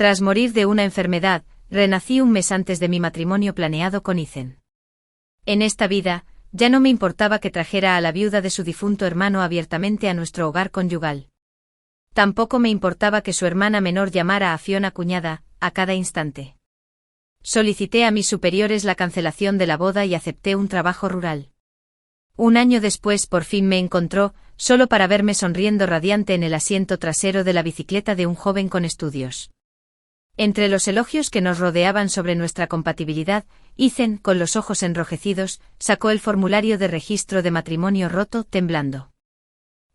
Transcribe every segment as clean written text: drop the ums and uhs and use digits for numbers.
Tras morir de una enfermedad, renací un mes antes de mi matrimonio planeado con Ethan. En esta vida, ya no me importaba que trajera a la viuda de su difunto hermano abiertamente a nuestro hogar conyugal. Tampoco me importaba que su hermana menor llamara a Fiona cuñada, a cada instante. Solicité a mis superiores la cancelación de la boda y acepté un trabajo rural. Un año después por fin me encontró, solo para verme sonriendo radiante en el asiento trasero de la bicicleta de un joven con estudios. Entre los elogios que nos rodeaban sobre nuestra compatibilidad, Ethan, con los ojos enrojecidos, sacó el formulario de registro de matrimonio roto, temblando.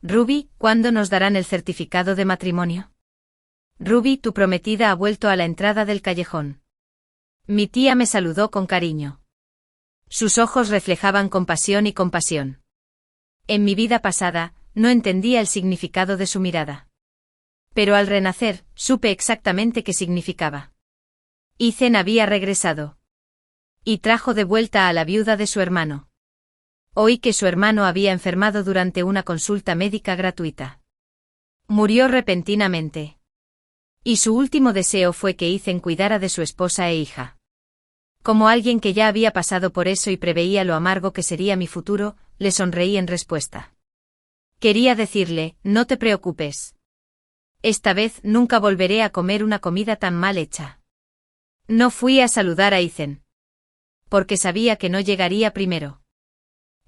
«Ruby, ¿cuándo nos darán el certificado de matrimonio?» «Ruby, tu prometida ha vuelto a la entrada del callejón». Mi tía me saludó con cariño. Sus ojos reflejaban compasión y compasión. En mi vida pasada, no entendía el significado de su mirada. Pero al renacer, supe exactamente qué significaba. Ethan había regresado. Y trajo de vuelta a la viuda de su hermano. Oí que su hermano había enfermado durante una consulta médica gratuita. Murió repentinamente. Y su último deseo fue que Ethan cuidara de su esposa e hija. Como alguien que ya había pasado por eso y preveía lo amargo que sería mi futuro, le sonreí en respuesta. Quería decirle, no te preocupes. Esta vez nunca volveré a comer una comida tan mal hecha. No fui a saludar a Ethan. Porque sabía que no llegaría primero.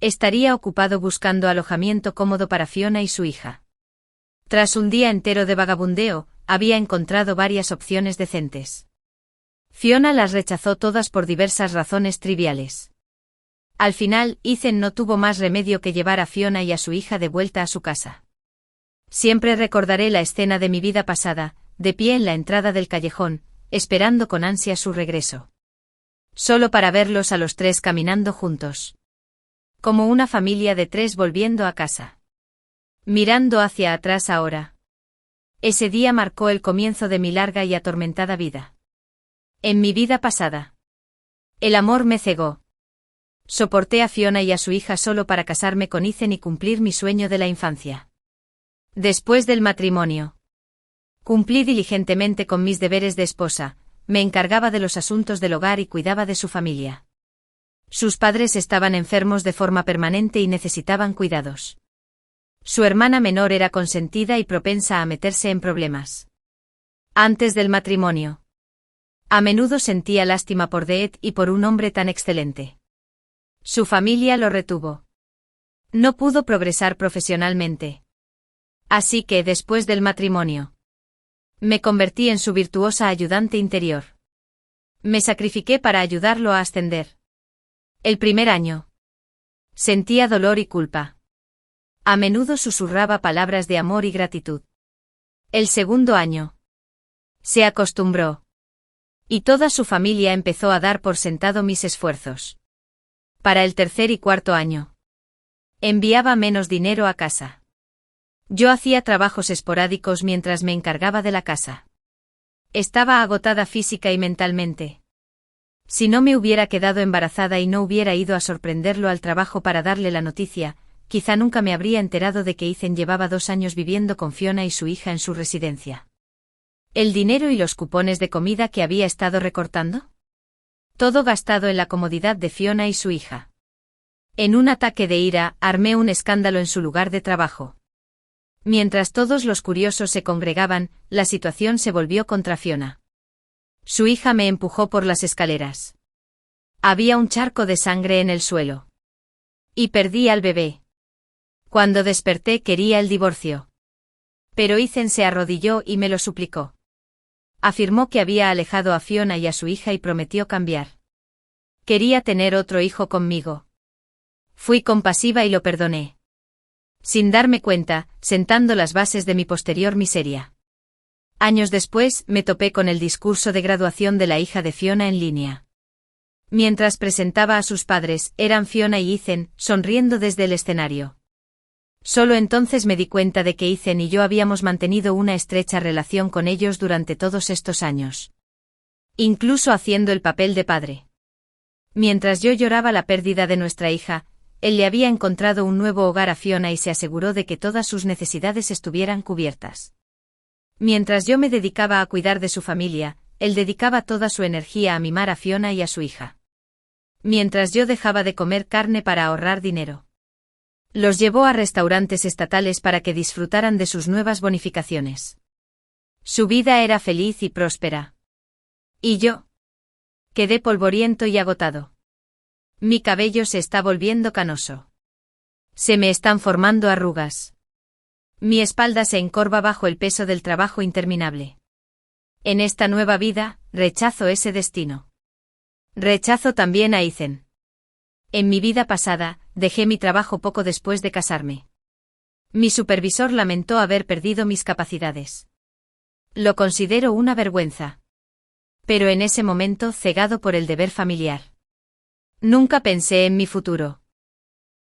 Estaría ocupado buscando alojamiento cómodo para Fiona y su hija. Tras un día entero de vagabundeo, había encontrado varias opciones decentes. Fiona las rechazó todas por diversas razones triviales. Al final, Ethan no tuvo más remedio que llevar a Fiona y a su hija de vuelta a su casa. Siempre recordaré la escena de mi vida pasada, de pie en la entrada del callejón, esperando con ansia su regreso. Solo para verlos a los tres caminando juntos. Como una familia de tres volviendo a casa. Mirando hacia atrás ahora. Ese día marcó el comienzo de mi larga y atormentada vida. En mi vida pasada. El amor me cegó. Soporté a Fiona y a su hija solo para casarme con Ethan y cumplir mi sueño de la infancia. Después del matrimonio. Cumplí diligentemente con mis deberes de esposa, me encargaba de los asuntos del hogar y cuidaba de su familia. Sus padres estaban enfermos de forma permanente y necesitaban cuidados. Su hermana menor era consentida y propensa a meterse en problemas. Antes del matrimonio. A menudo sentía lástima por Deet y por un hombre tan excelente. Su familia lo retuvo. No pudo progresar profesionalmente. Así que, después del matrimonio, me convertí en su virtuosa ayudante interior. Me sacrifiqué para ayudarlo a ascender. El primer año. Sentía dolor y culpa. A menudo susurraba palabras de amor y gratitud. El segundo año. Se acostumbró. Y toda su familia empezó a dar por sentado mis esfuerzos. Para el tercer y cuarto año. Enviaba menos dinero a casa. Yo hacía trabajos esporádicos mientras me encargaba de la casa. Estaba agotada física y mentalmente. Si no me hubiera quedado embarazada y no hubiera ido a sorprenderlo al trabajo para darle la noticia, quizá nunca me habría enterado de que Ethan llevaba 2 años viviendo con Fiona y su hija en su residencia. ¿El dinero y los cupones de comida que había estado recortando? Todo gastado en la comodidad de Fiona y su hija. En un ataque de ira, armé un escándalo en su lugar de trabajo. Mientras todos los curiosos se congregaban, la situación se volvió contra Fiona. Su hija me empujó por las escaleras. Había un charco de sangre en el suelo. Y perdí al bebé. Cuando desperté quería el divorcio. Pero Ethan se arrodilló y me lo suplicó. Afirmó que había alejado a Fiona y a su hija y prometió cambiar. Quería tener otro hijo conmigo. Fui compasiva y lo perdoné. Sin darme cuenta, sentando las bases de mi posterior miseria. Años después, me topé con el discurso de graduación de la hija de Fiona en línea. Mientras presentaba a sus padres, eran Fiona y Ethan, sonriendo desde el escenario. Solo entonces me di cuenta de que Ethan y yo habíamos mantenido una estrecha relación con ellos durante todos estos años. Incluso haciendo el papel de padre. Mientras yo lloraba la pérdida de nuestra hija, él le había encontrado un nuevo hogar a Fiona y se aseguró de que todas sus necesidades estuvieran cubiertas. Mientras yo me dedicaba a cuidar de su familia, él dedicaba toda su energía a mimar a Fiona y a su hija. Mientras yo dejaba de comer carne para ahorrar dinero. Los llevó a restaurantes estatales para que disfrutaran de sus nuevas bonificaciones. Su vida era feliz y próspera. ¿Y yo? Quedé polvoriento y agotado. Mi cabello se está volviendo canoso. Se me están formando arrugas. Mi espalda se encorva bajo el peso del trabajo interminable. En esta nueva vida, rechazo ese destino. Rechazo también a Ethan. En mi vida pasada, dejé mi trabajo poco después de casarme. Mi supervisor lamentó haber perdido mis capacidades. Lo considero una vergüenza. Pero en ese momento, cegado por el deber familiar. Nunca pensé en mi futuro.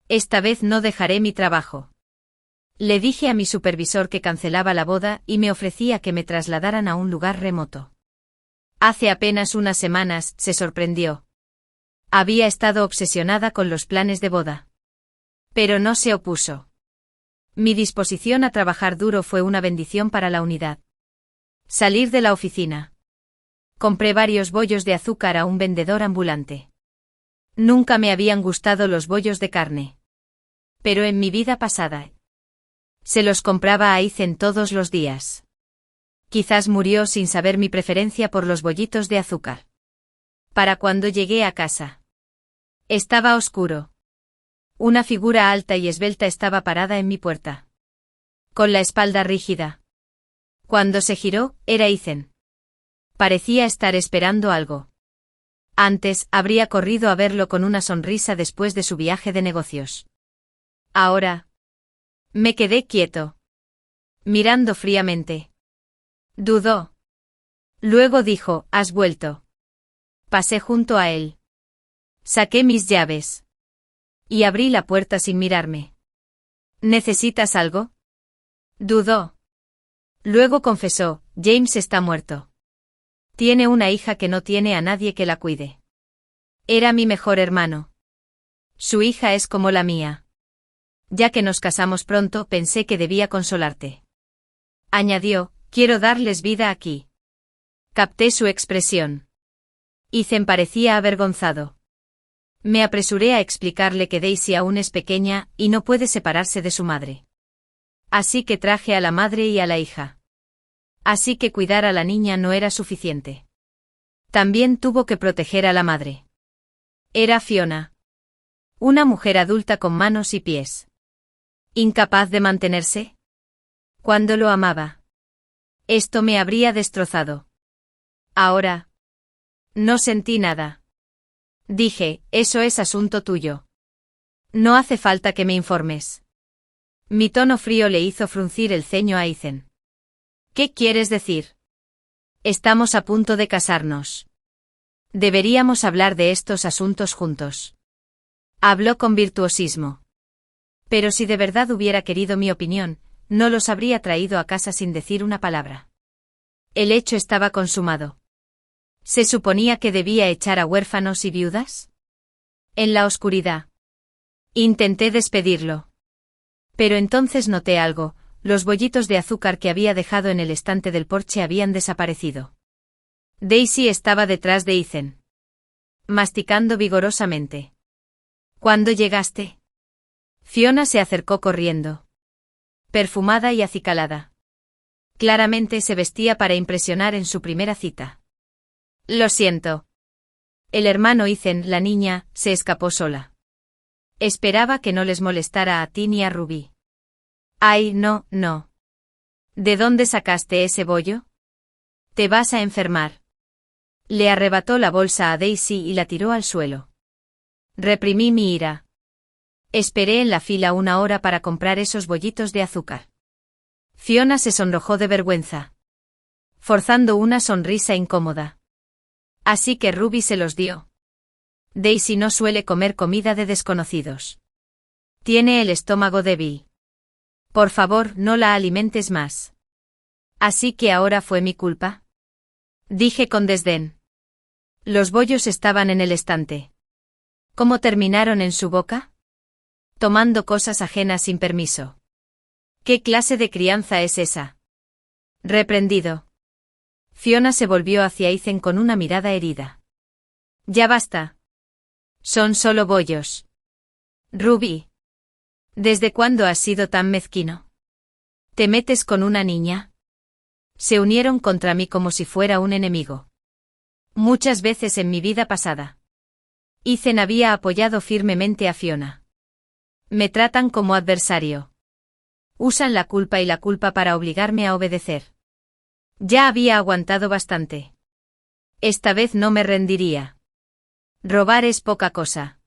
Esta vez no dejaré mi trabajo. Le dije a mi supervisor que cancelaba la boda y me ofrecía que me trasladaran a un lugar remoto. Hace apenas unas semanas, se sorprendió. Había estado obsesionada con los planes de boda. Pero no se opuso. Mi disposición a trabajar duro fue una bendición para la unidad. Salir de la oficina. Compré varios bollos de azúcar a un vendedor ambulante. Nunca me habían gustado los bollos de carne. Pero en mi vida pasada, se los compraba a Ethan todos los días. Quizás murió sin saber mi preferencia por los bollitos de azúcar. Para cuando llegué a casa. Estaba oscuro. Una figura alta y esbelta estaba parada en mi puerta. Con la espalda rígida. Cuando se giró, era Ethan. Parecía estar esperando algo. Antes, habría corrido a verlo con una sonrisa después de su viaje de negocios. Ahora. Me quedé quieto. Mirando fríamente. Dudó. Luego dijo, ¿has vuelto? Pasé junto a él. Saqué mis llaves. Y abrí la puerta sin mirarme. ¿Necesitas algo? Dudó. Luego confesó, James está muerto. Tiene una hija que no tiene a nadie que la cuide. Era mi mejor hermano. Su hija es como la mía. Ya que nos casamos pronto, pensé que debía consolarte. Añadió, quiero darles vida aquí. Capté su expresión. Ethan parecía avergonzado. Me apresuré a explicarle que Daisy aún es pequeña y no puede separarse de su madre. Así que traje a la madre y a la hija. Así que cuidar a la niña no era suficiente. También tuvo que proteger a la madre. Era Fiona. Una mujer adulta con manos y pies. ¿Incapaz de mantenerse? Cuando lo amaba. Esto me habría destrozado. Ahora. No sentí nada. Dije, eso es asunto tuyo. No hace falta que me informes. Mi tono frío le hizo fruncir el ceño a Ethan. ¿Qué quieres decir? Estamos a punto de casarnos. Deberíamos hablar de estos asuntos juntos. Habló con virtuosismo. Pero si de verdad hubiera querido mi opinión, no los habría traído a casa sin decir una palabra. El hecho estaba consumado. ¿Se suponía que debía echar a huérfanos y viudas? En la oscuridad. Intenté despedirlo. Pero entonces noté algo. Los bollitos de azúcar que había dejado en el estante del porche habían desaparecido. Daisy estaba detrás de Ethan. Masticando vigorosamente. ¿Cuándo llegaste? Fiona se acercó corriendo. Perfumada y acicalada. Claramente se vestía para impresionar en su primera cita. Lo siento. El hermano Ethan, la niña, se escapó sola. Esperaba que no les molestara a ti ni a Ruby. Ay, no, no. ¿De dónde sacaste ese bollo? Te vas a enfermar. Le arrebató la bolsa a Daisy y la tiró al suelo. Reprimí mi ira. Esperé en la fila 1 hora para comprar esos bollitos de azúcar. Fiona se sonrojó de vergüenza. Forzando una sonrisa incómoda. Así que Ruby se los dio. Daisy no suele comer comida de desconocidos. Tiene el estómago débil. Por favor, no la alimentes más. ¿Así que ahora fue mi culpa? Dije con desdén. Los bollos estaban en el estante. ¿Cómo terminaron en su boca? Tomando cosas ajenas sin permiso. ¿Qué clase de crianza es esa? Reprendido. Fiona se volvió hacia Ethan con una mirada herida. Ya basta. Son solo bollos. Ruby. ¿Desde cuándo has sido tan mezquino? ¿Te metes con una niña? Se unieron contra mí como si fuera un enemigo. Muchas veces en mi vida pasada. Ethan había apoyado firmemente a Fiona. Me tratan como adversario. Usan la culpa y la culpa para obligarme a obedecer. Ya había aguantado bastante. Esta vez no me rendiría. Robar es poca cosa.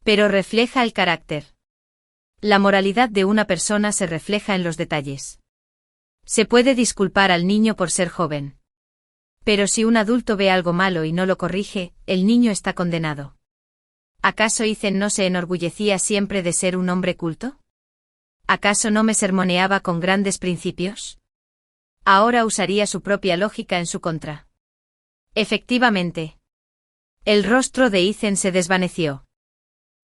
Pero refleja el carácter. La moralidad de una persona se refleja en los detalles. Se puede disculpar al niño por ser joven. Pero si un adulto ve algo malo y no lo corrige, el niño está condenado. ¿Acaso Ethan no se enorgullecía siempre de ser un hombre culto? ¿Acaso no me sermoneaba con grandes principios? Ahora usaría su propia lógica en su contra. Efectivamente. El rostro de Ethan se desvaneció.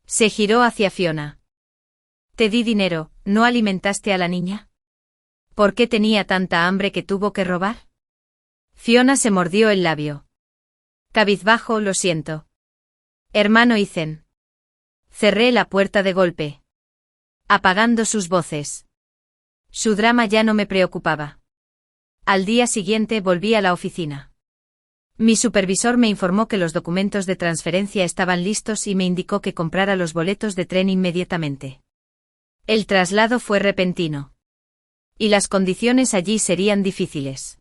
Se giró hacia Fiona. Te di dinero, ¿no alimentaste a la niña? ¿Por qué tenía tanta hambre que tuvo que robar? Fiona se mordió el labio. Cabizbajo, lo siento. Hermano Ethan. Cerré la puerta de golpe. Apagando sus voces. Su drama ya no me preocupaba. Al día siguiente volví a la oficina. Mi supervisor me informó que los documentos de transferencia estaban listos y me indicó que comprara los boletos de tren inmediatamente. El traslado fue repentino. Y las condiciones allí serían difíciles.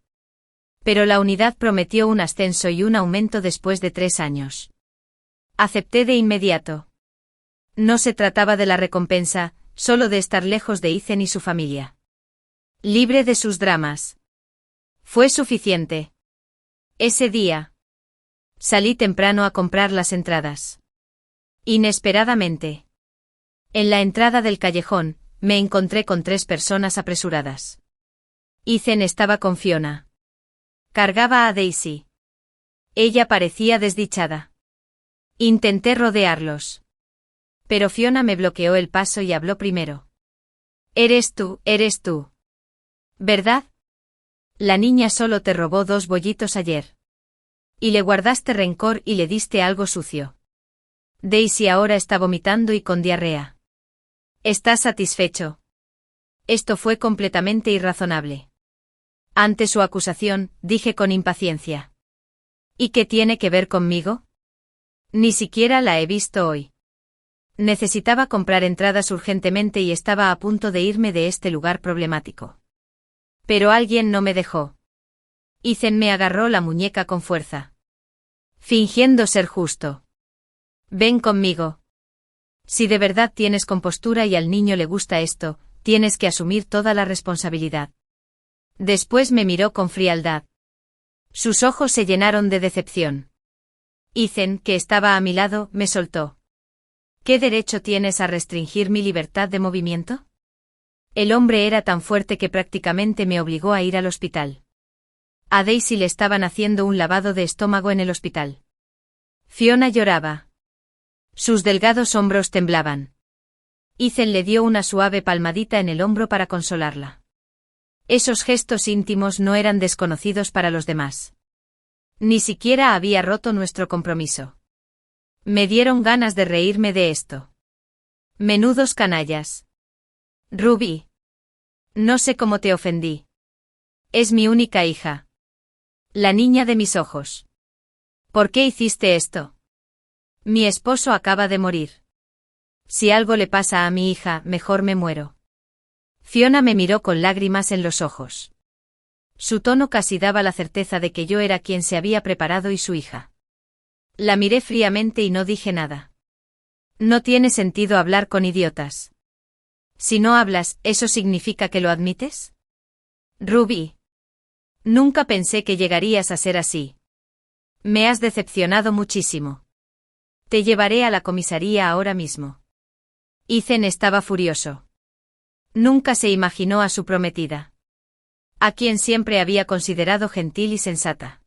Pero la unidad prometió un ascenso y un aumento después de 3 años. Acepté de inmediato. No se trataba de la recompensa, solo de estar lejos de Ethan y su familia. Libre de sus dramas. Fue suficiente. Ese día. Salí temprano a comprar las entradas. Inesperadamente. En la entrada del callejón, me encontré con 3 personas apresuradas. Ethan estaba con Fiona. Cargaba a Daisy. Ella parecía desdichada. Intenté rodearlos. Pero Fiona me bloqueó el paso y habló primero. Eres tú. ¿Verdad? La niña solo te robó 2 bollitos ayer. Y le guardaste rencor y le diste algo sucio. Daisy ahora está vomitando y con diarrea. ¿Estás satisfecho? Esto fue completamente irrazonable. Ante su acusación, dije con impaciencia. ¿Y qué tiene que ver conmigo? Ni siquiera la he visto hoy. Necesitaba comprar entradas urgentemente y estaba a punto de irme de este lugar problemático. Pero alguien no me dejó. Ethan me agarró la muñeca con fuerza. Fingiendo ser justo. Ven conmigo. Si de verdad tienes compostura y al niño le gusta esto, tienes que asumir toda la responsabilidad. Después me miró con frialdad. Sus ojos se llenaron de decepción. Ethan, que estaba a mi lado, me soltó. ¿Qué derecho tienes a restringir mi libertad de movimiento? El hombre era tan fuerte que prácticamente me obligó a ir al hospital. A Daisy le estaban haciendo un lavado de estómago en el hospital. Fiona lloraba. Sus delgados hombros temblaban. Ethan le dio una suave palmadita en el hombro para consolarla. Esos gestos íntimos no eran desconocidos para los demás. Ni siquiera había roto nuestro compromiso. Me dieron ganas de reírme de esto. Menudos canallas. Ruby. No sé cómo te ofendí. Es mi única hija. La niña de mis ojos. ¿Por qué hiciste esto? Mi esposo acaba de morir. Si algo le pasa a mi hija, mejor me muero. Fiona me miró con lágrimas en los ojos. Su tono casi daba la certeza de que yo era quien se había preparado y su hija. La miré fríamente y no dije nada. No tiene sentido hablar con idiotas. Si no hablas, ¿eso significa que lo admites? Ruby. Nunca pensé que llegarías a ser así. Me has decepcionado muchísimo. Te llevaré a la comisaría ahora mismo. Ethan estaba furioso. Nunca se imaginó a su prometida, a quien siempre había considerado gentil y sensata,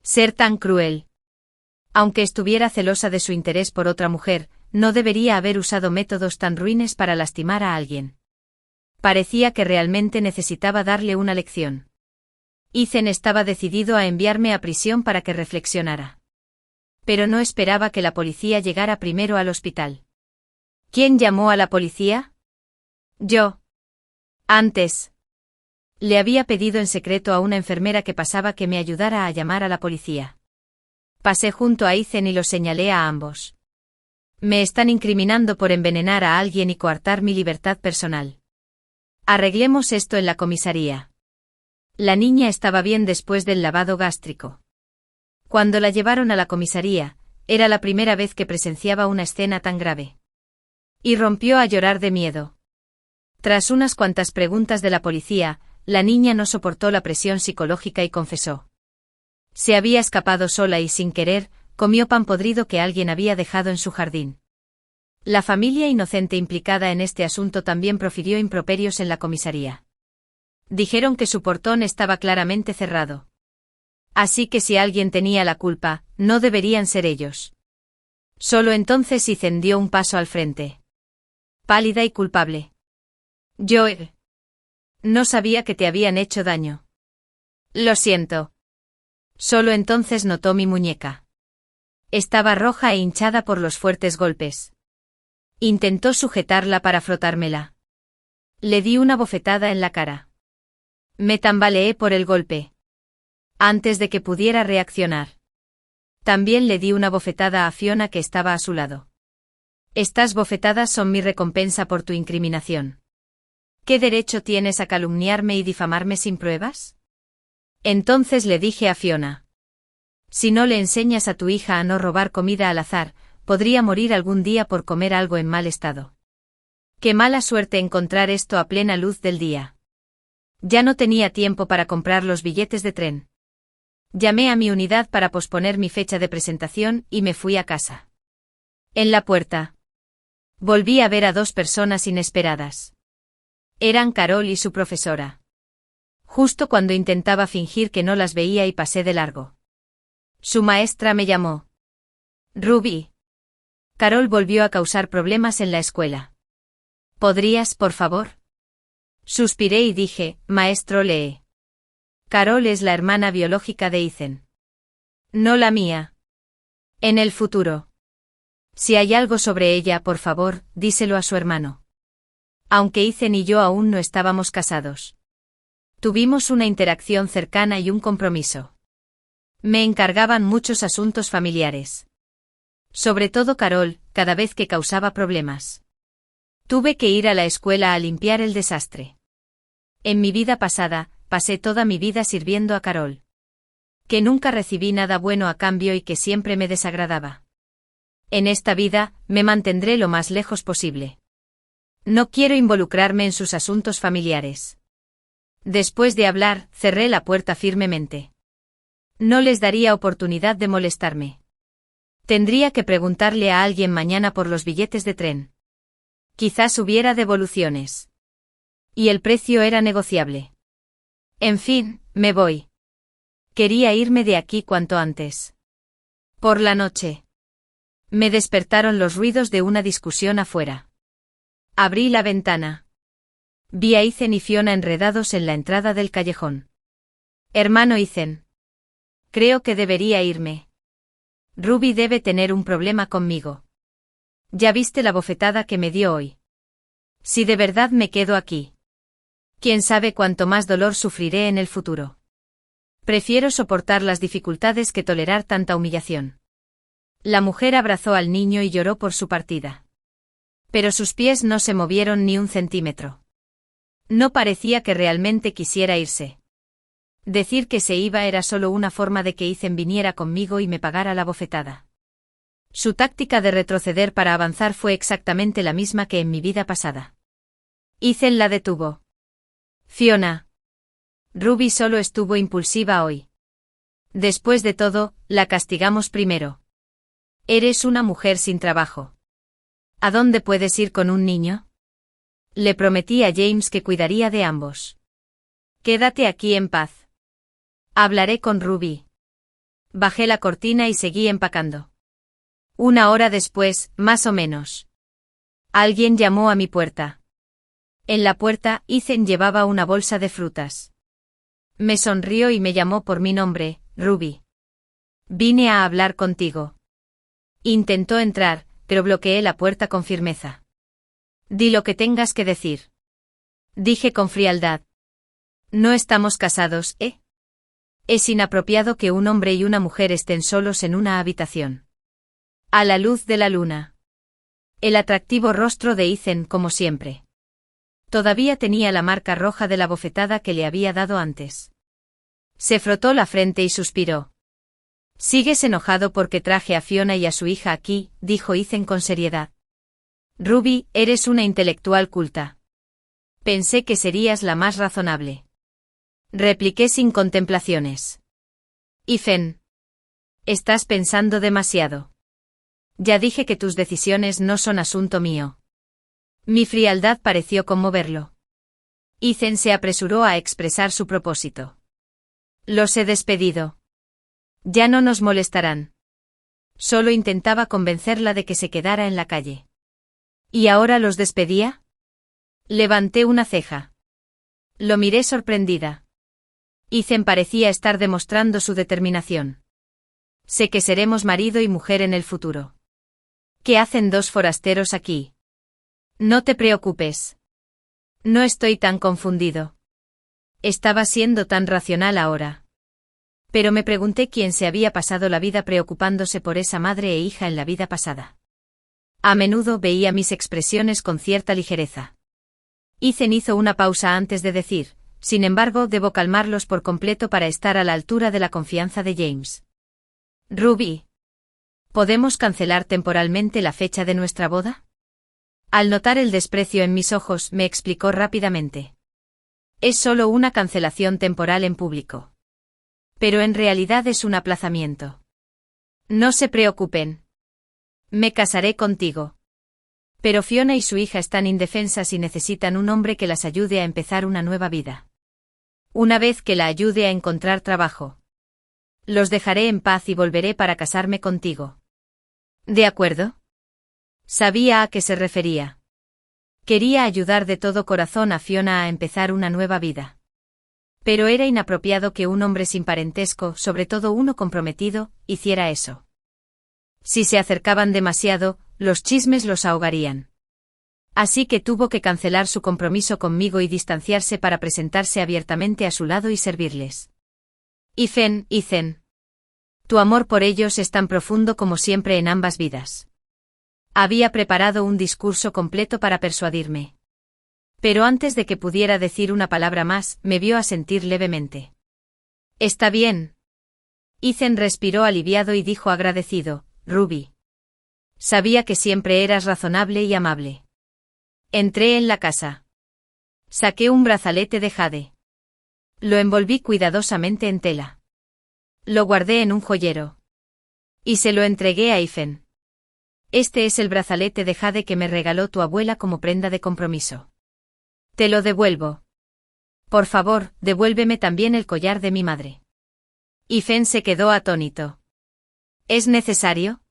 ser tan cruel. Aunque estuviera celosa de su interés por otra mujer, no debería haber usado métodos tan ruines para lastimar a alguien. Parecía que realmente necesitaba darle una lección. Ethan estaba decidido a enviarme a prisión para que reflexionara. Pero no esperaba que la policía llegara primero al hospital. ¿Quién llamó a la policía? Yo. Antes. Le había pedido en secreto a una enfermera que pasaba que me ayudara a llamar a la policía. Pasé junto a Ethan y los señalé a ambos. Me están incriminando por envenenar a alguien y coartar mi libertad personal. Arreglemos esto en la comisaría. La niña estaba bien después del lavado gástrico. Cuando la llevaron a la comisaría, era la primera vez que presenciaba una escena tan grave. Y rompió a llorar de miedo. Tras unas cuantas preguntas de la policía, la niña no soportó la presión psicológica y confesó. Se había escapado sola y sin querer, comió pan podrido que alguien había dejado en su jardín. La familia inocente implicada en este asunto también profirió improperios en la comisaría. Dijeron que su portón estaba claramente cerrado. Así que si alguien tenía la culpa, no deberían ser ellos. Solo entonces Ethan dio un paso al frente. Pálida y culpable. Yo no sabía que te habían hecho daño. Lo siento. Solo entonces notó mi muñeca. Estaba roja e hinchada por los fuertes golpes. Intentó sujetarla para frotármela. Le di una bofetada en la cara. Me tambaleé por el golpe. Antes de que pudiera reaccionar. También le di una bofetada a Fiona que estaba a su lado. Estas bofetadas son mi recompensa por tu incriminación. ¿Qué derecho tienes a calumniarme y difamarme sin pruebas? Entonces le dije a Fiona. Si no le enseñas a tu hija a no robar comida al azar, podría morir algún día por comer algo en mal estado. Qué mala suerte encontrar esto a plena luz del día. Ya no tenía tiempo para comprar los billetes de tren. Llamé a mi unidad para posponer mi fecha de presentación y me fui a casa. En la puerta. Volví a ver a dos personas inesperadas. Eran Carol y su profesora. Justo cuando intentaba fingir que no las veía y pasé de largo. Su maestra me llamó. Ruby. Carol volvió a causar problemas en la escuela. ¿Podrías, por favor? Suspiré y dije, maestro Lee. Carol es la hermana biológica de Ethan. No la mía. En el futuro. Si hay algo sobre ella, por favor, díselo a su hermano. Aunque Ethan y yo aún no estábamos casados. Tuvimos una interacción cercana y un compromiso. Me encargaban muchos asuntos familiares. Sobre todo Carol, cada vez que causaba problemas. Tuve que ir a la escuela a limpiar el desastre. En mi vida pasada, pasé toda mi vida sirviendo a Carol. Que nunca recibí nada bueno a cambio y que siempre me desagradaba. En esta vida, me mantendré lo más lejos posible. No quiero involucrarme en sus asuntos familiares. Después de hablar, cerré la puerta firmemente. No les daría oportunidad de molestarme. Tendría que preguntarle a alguien mañana por los billetes de tren. Quizás hubiera devoluciones. Y el precio era negociable. En fin, me voy. Quería irme de aquí cuanto antes. Por la noche. Me despertaron los ruidos de una discusión afuera. Abrí la ventana. Vi a Ethan y Fiona enredados en la entrada del callejón. Hermano Ethan. Creo que debería irme. Ruby debe tener un problema conmigo. Ya viste la bofetada que me dio hoy. Si de verdad me quedo aquí. Quién sabe cuánto más dolor sufriré en el futuro. Prefiero soportar las dificultades que tolerar tanta humillación. La mujer abrazó al niño y lloró por su partida. Pero sus pies no se movieron ni un centímetro. No parecía que realmente quisiera irse. Decir que se iba era solo una forma de que Ethan viniera conmigo y me pagara la bofetada. Su táctica de retroceder para avanzar fue exactamente la misma que en mi vida pasada. Ethan la detuvo. Fiona. Ruby solo estuvo impulsiva hoy. Después de todo, la castigamos primero. Eres una mujer sin trabajo. ¿A dónde puedes ir con un niño? Le prometí a James que cuidaría de ambos. Quédate aquí en paz. Hablaré con Ruby. Bajé la cortina y seguí empacando. 1 hora después, más o menos. Alguien llamó a mi puerta. En la puerta, Ethan llevaba una bolsa de frutas. Me sonrió y me llamó por mi nombre, Ruby. Vine a hablar contigo. Intentó entrar, pero bloqueé la puerta con firmeza. Di lo que tengas que decir. Dije con frialdad. No estamos casados, ¿eh? Es inapropiado que un hombre y una mujer estén solos en una habitación. A la luz de la luna. El atractivo rostro de Ethan como siempre. Todavía tenía la marca roja de la bofetada que le había dado antes. Se frotó la frente y suspiró. ¿Sigues enojado porque traje a Fiona y a su hija aquí?, dijo Ethan con seriedad. Ruby, eres una intelectual culta. Pensé que serías la más razonable. Repliqué sin contemplaciones. Ethan. Estás pensando demasiado. Ya dije que tus decisiones no son asunto mío. Mi frialdad pareció conmoverlo. Ethan se apresuró a expresar su propósito. Los he despedido. Ya no nos molestarán. Solo intentaba convencerla de que se quedara en la calle. ¿Y ahora los despedía? Levanté una ceja. Lo miré sorprendida. Ethan parecía estar demostrando su determinación. Sé que seremos marido y mujer en el futuro. ¿Qué hacen dos forasteros aquí? No te preocupes. No estoy tan confundido. Estaba siendo tan racional ahora. Pero me pregunté quién se había pasado la vida preocupándose por esa madre e hija en la vida pasada. A menudo veía mis expresiones con cierta ligereza. Ethan hizo una pausa antes de decir, sin embargo, debo calmarlos por completo para estar a la altura de la confianza de James. Ruby. ¿Podemos cancelar temporalmente la fecha de nuestra boda? Al notar el desprecio en mis ojos, me explicó rápidamente. Es solo una cancelación temporal en público. Pero en realidad es un aplazamiento. No se preocupen. Me casaré contigo. Pero Fiona y su hija están indefensas y necesitan un hombre que las ayude a empezar una nueva vida. Una vez que la ayude a encontrar trabajo. Los dejaré en paz y volveré para casarme contigo. ¿De acuerdo? Sabía a qué se refería. Quería ayudar de todo corazón a Fiona a empezar una nueva vida. Pero era inapropiado que un hombre sin parentesco, sobre todo uno comprometido, hiciera eso. Si se acercaban demasiado, los chismes los ahogarían. Así que tuvo que cancelar su compromiso conmigo y distanciarse para presentarse abiertamente a su lado y servirles. Ethan. Tu amor por ellos es tan profundo como siempre en ambas vidas. Había preparado un discurso completo para persuadirme. Pero antes de que pudiera decir una palabra más, me vio asentir levemente. Está bien. Ethan respiró aliviado y dijo agradecido, Ruby. Sabía que siempre eras razonable y amable. Entré en la casa. Saqué un brazalete de jade. Lo envolví cuidadosamente en tela. Lo guardé en un joyero. Y se lo entregué a Ethan. Este es el brazalete de jade que me regaló tu abuela como prenda de compromiso. Te lo devuelvo. Por favor, devuélveme también el collar de mi madre. Ethan se quedó atónito. ¿Es necesario?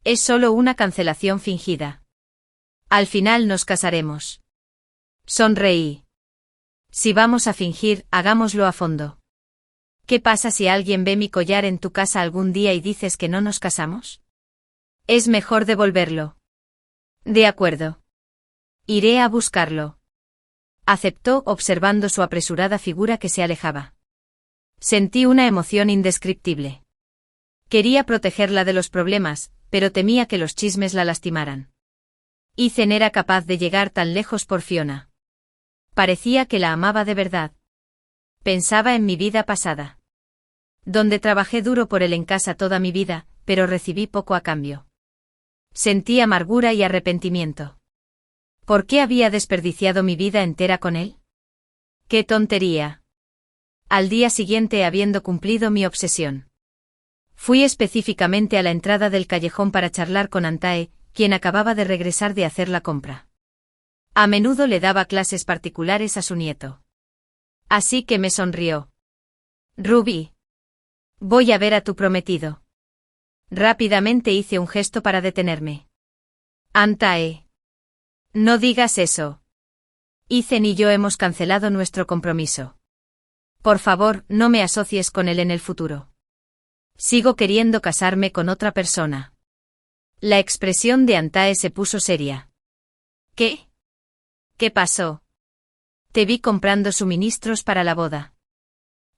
Es solo una cancelación fingida. Al final nos casaremos. Sonreí. Si vamos a fingir, hagámoslo a fondo. ¿Qué pasa si alguien ve mi collar en tu casa algún día y dices que no nos casamos? Es mejor devolverlo. De acuerdo. Iré a buscarlo. Aceptó observando su apresurada figura que se alejaba. Sentí una emoción indescriptible. Quería protegerla de los problemas, pero temía que los chismes la lastimaran. Ethan era capaz de llegar tan lejos por Fiona. Parecía que la amaba de verdad. Pensaba en mi vida pasada. Donde trabajé duro por él en casa toda mi vida, pero recibí poco a cambio. Sentí amargura y arrepentimiento. ¿Por qué había desperdiciado mi vida entera con él? ¡Qué tontería! Al día siguiente, habiendo cumplido mi obsesión, fui específicamente a la entrada del callejón para charlar con Antae, quien acababa de regresar de hacer la compra. A menudo le daba clases particulares a su nieto. Así que me sonrió. Ruby. Voy a ver a tu prometido. Rápidamente hice un gesto para detenerme. Antae. No digas eso. Ethan y yo hemos cancelado nuestro compromiso. Por favor, no me asocies con él en el futuro. Sigo queriendo casarme con otra persona. La expresión de Antae se puso seria. ¿Qué? ¿Qué pasó? Te vi comprando suministros para la boda.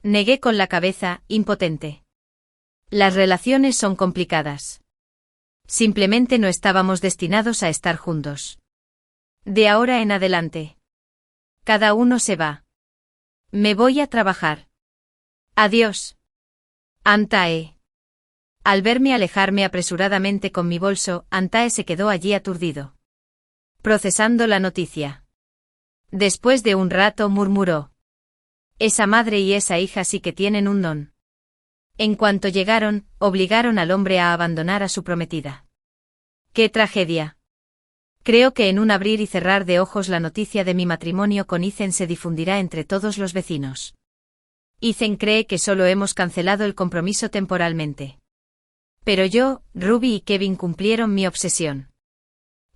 Negué con la cabeza, impotente. Las relaciones son complicadas. Simplemente no estábamos destinados a estar juntos. De ahora en adelante. Cada uno se va. Me voy a trabajar. Adiós. Antae. Al verme alejarme apresuradamente con mi bolso, Antae se quedó allí aturdido, procesando la noticia. Después de un rato murmuró. Esa madre y esa hija sí que tienen un don. En cuanto llegaron, obligaron al hombre a abandonar a su prometida. ¡Qué tragedia! Creo que en un abrir y cerrar de ojos la noticia de mi matrimonio con Ethan se difundirá entre todos los vecinos. Ethan cree que solo hemos cancelado el compromiso temporalmente. Pero yo, Ruby y Kevin cumplieron mi obsesión.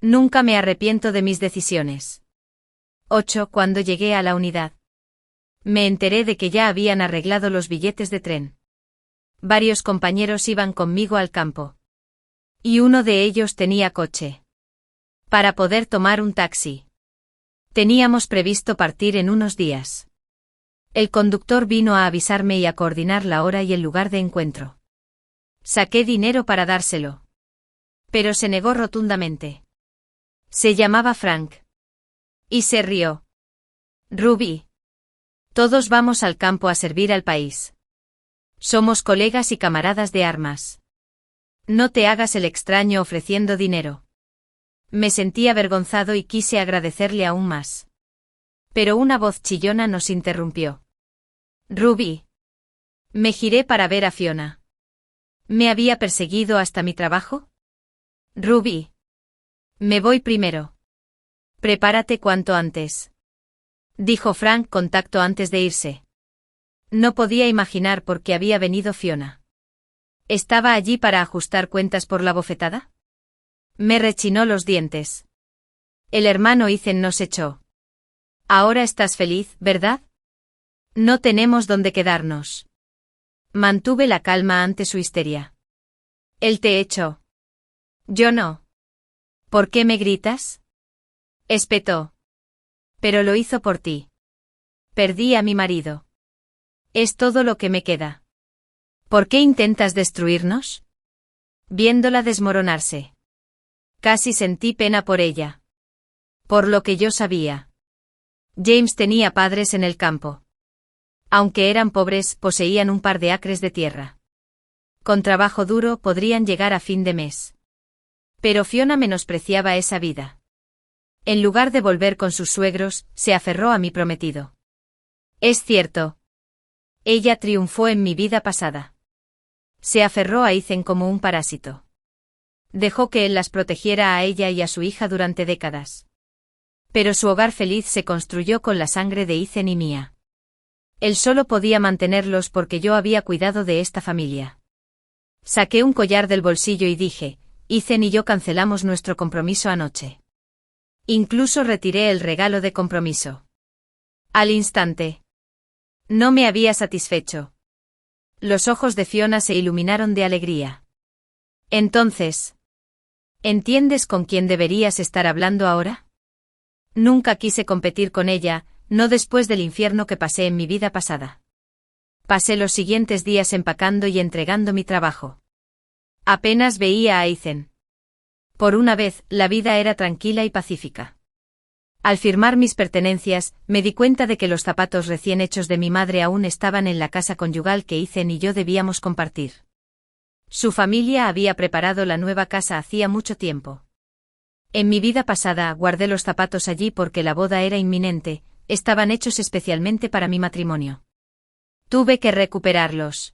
Nunca me arrepiento de mis decisiones. 8. Cuando llegué a la unidad, me enteré de que ya habían arreglado los billetes de tren. Varios compañeros iban conmigo al campo. Y uno de ellos tenía coche. Para poder tomar un taxi. Teníamos previsto partir en unos días. El conductor vino a avisarme y a coordinar la hora y el lugar de encuentro. Saqué dinero para dárselo. Pero se negó rotundamente. Se llamaba Frank. Y se rió. Ruby. Todos vamos al campo a servir al país. Somos colegas y camaradas de armas. No te hagas el extraño ofreciendo dinero. Me sentí avergonzado y quise agradecerle aún más. Pero una voz chillona nos interrumpió. Ruby. Me giré para ver a Fiona. ¿Me había perseguido hasta mi trabajo? Ruby. Me voy primero. Prepárate cuanto antes. Dijo Frank con tacto antes de irse. No podía imaginar por qué había venido Fiona. ¿Estaba allí para ajustar cuentas por la bofetada? Me rechinó los dientes. El hermano Ethan nos echó. Ahora estás feliz, ¿verdad? No tenemos dónde quedarnos. Mantuve la calma ante su histeria. Él te echó. Yo no. ¿Por qué me gritas? Espetó. Pero lo hizo por ti. Perdí a mi marido. Es todo lo que me queda. ¿Por qué intentas destruirnos? Viéndola desmoronarse. Casi sentí pena por ella. Por lo que yo sabía. James tenía padres en el campo. Aunque eran pobres, poseían un par de acres de tierra. Con trabajo duro podrían llegar a fin de mes. Pero Fiona menospreciaba esa vida. En lugar de volver con sus suegros, se aferró a mi prometido. Es cierto. Ella triunfó en mi vida pasada. Se aferró a Ethan como un parásito. Dejó que él las protegiera a ella y a su hija durante décadas. Pero su hogar feliz se construyó con la sangre de Ethan y mía. Él solo podía mantenerlos porque yo había cuidado de esta familia. Saqué un collar del bolsillo y dije, Ethan y yo cancelamos nuestro compromiso anoche. Incluso retiré el regalo de compromiso. Al instante. No me había satisfecho. Los ojos de Fiona se iluminaron de alegría. Entonces, ¿entiendes con quién deberías estar hablando ahora? Nunca quise competir con ella, no después del infierno que pasé en mi vida pasada. Pasé los siguientes días empacando y entregando mi trabajo. Apenas veía a Ethan. Por una vez, la vida era tranquila y pacífica. Al firmar mis pertenencias, me di cuenta de que los zapatos recién hechos de mi madre aún estaban en la casa conyugal que Ethan y yo debíamos compartir. Su familia había preparado la nueva casa hacía mucho tiempo. En mi vida pasada guardé los zapatos allí porque la boda era inminente, estaban hechos especialmente para mi matrimonio. Tuve que recuperarlos.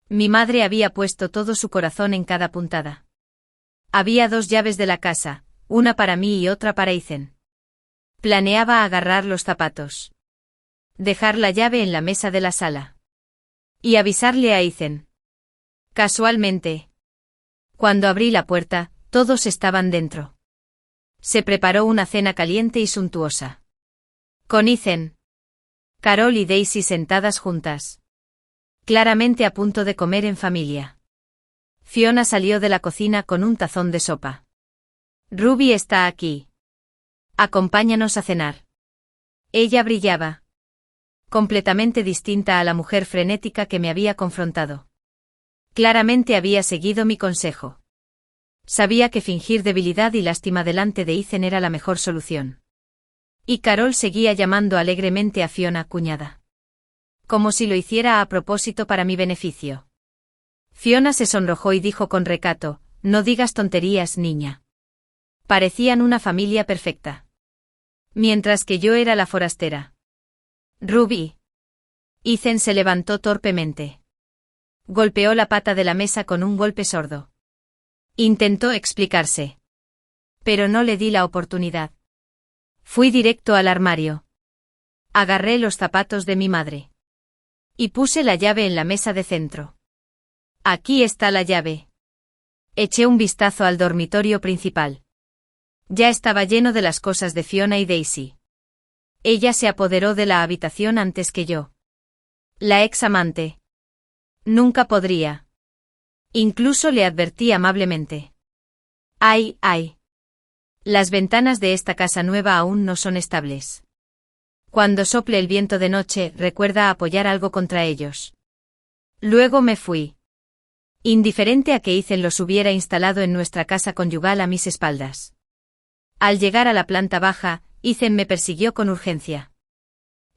Mi madre había puesto todo su corazón en cada puntada. Había 2 llaves de la casa, una para mí y otra para Ethan. Planeaba agarrar los zapatos. Dejar la llave en la mesa de la sala. Y avisarle a Ethan. Casualmente. Cuando abrí la puerta, todos estaban dentro. Se preparó una cena caliente y suntuosa. Con Ethan. Carol y Daisy sentadas juntas. Claramente a punto de comer en familia. Fiona salió de la cocina con un tazón de sopa. Ruby está aquí. Acompáñanos a cenar. Ella brillaba. Completamente distinta a la mujer frenética que me había confrontado. Claramente había seguido mi consejo. Sabía que fingir debilidad y lástima delante de Ethan era la mejor solución. Y Carol seguía llamando alegremente a Fiona cuñada. Como si lo hiciera a propósito para mi beneficio. Fiona se sonrojó y dijo con recato, no digas tonterías, niña. Parecían una familia perfecta. Mientras que yo era la forastera. Ruby. Ethan se levantó torpemente. Golpeó la pata de la mesa con un golpe sordo. Intentó explicarse. Pero no le di la oportunidad. Fui directo al armario. Agarré los zapatos de mi madre. Y puse la llave en la mesa de centro. Aquí está la llave. Eché un vistazo al dormitorio principal. Ya estaba lleno de las cosas de Fiona y Daisy. Ella se apoderó de la habitación antes que yo. La ex amante. Nunca podría. Incluso le advertí amablemente. Ay, ay. Las ventanas de esta casa nueva aún no son estables. Cuando sople el viento de noche, recuerda apoyar algo contra ellos. Luego me fui. Indiferente a que Ethan los hubiera instalado en nuestra casa conyugal a mis espaldas. Al llegar a la planta baja, Ethan me persiguió con urgencia.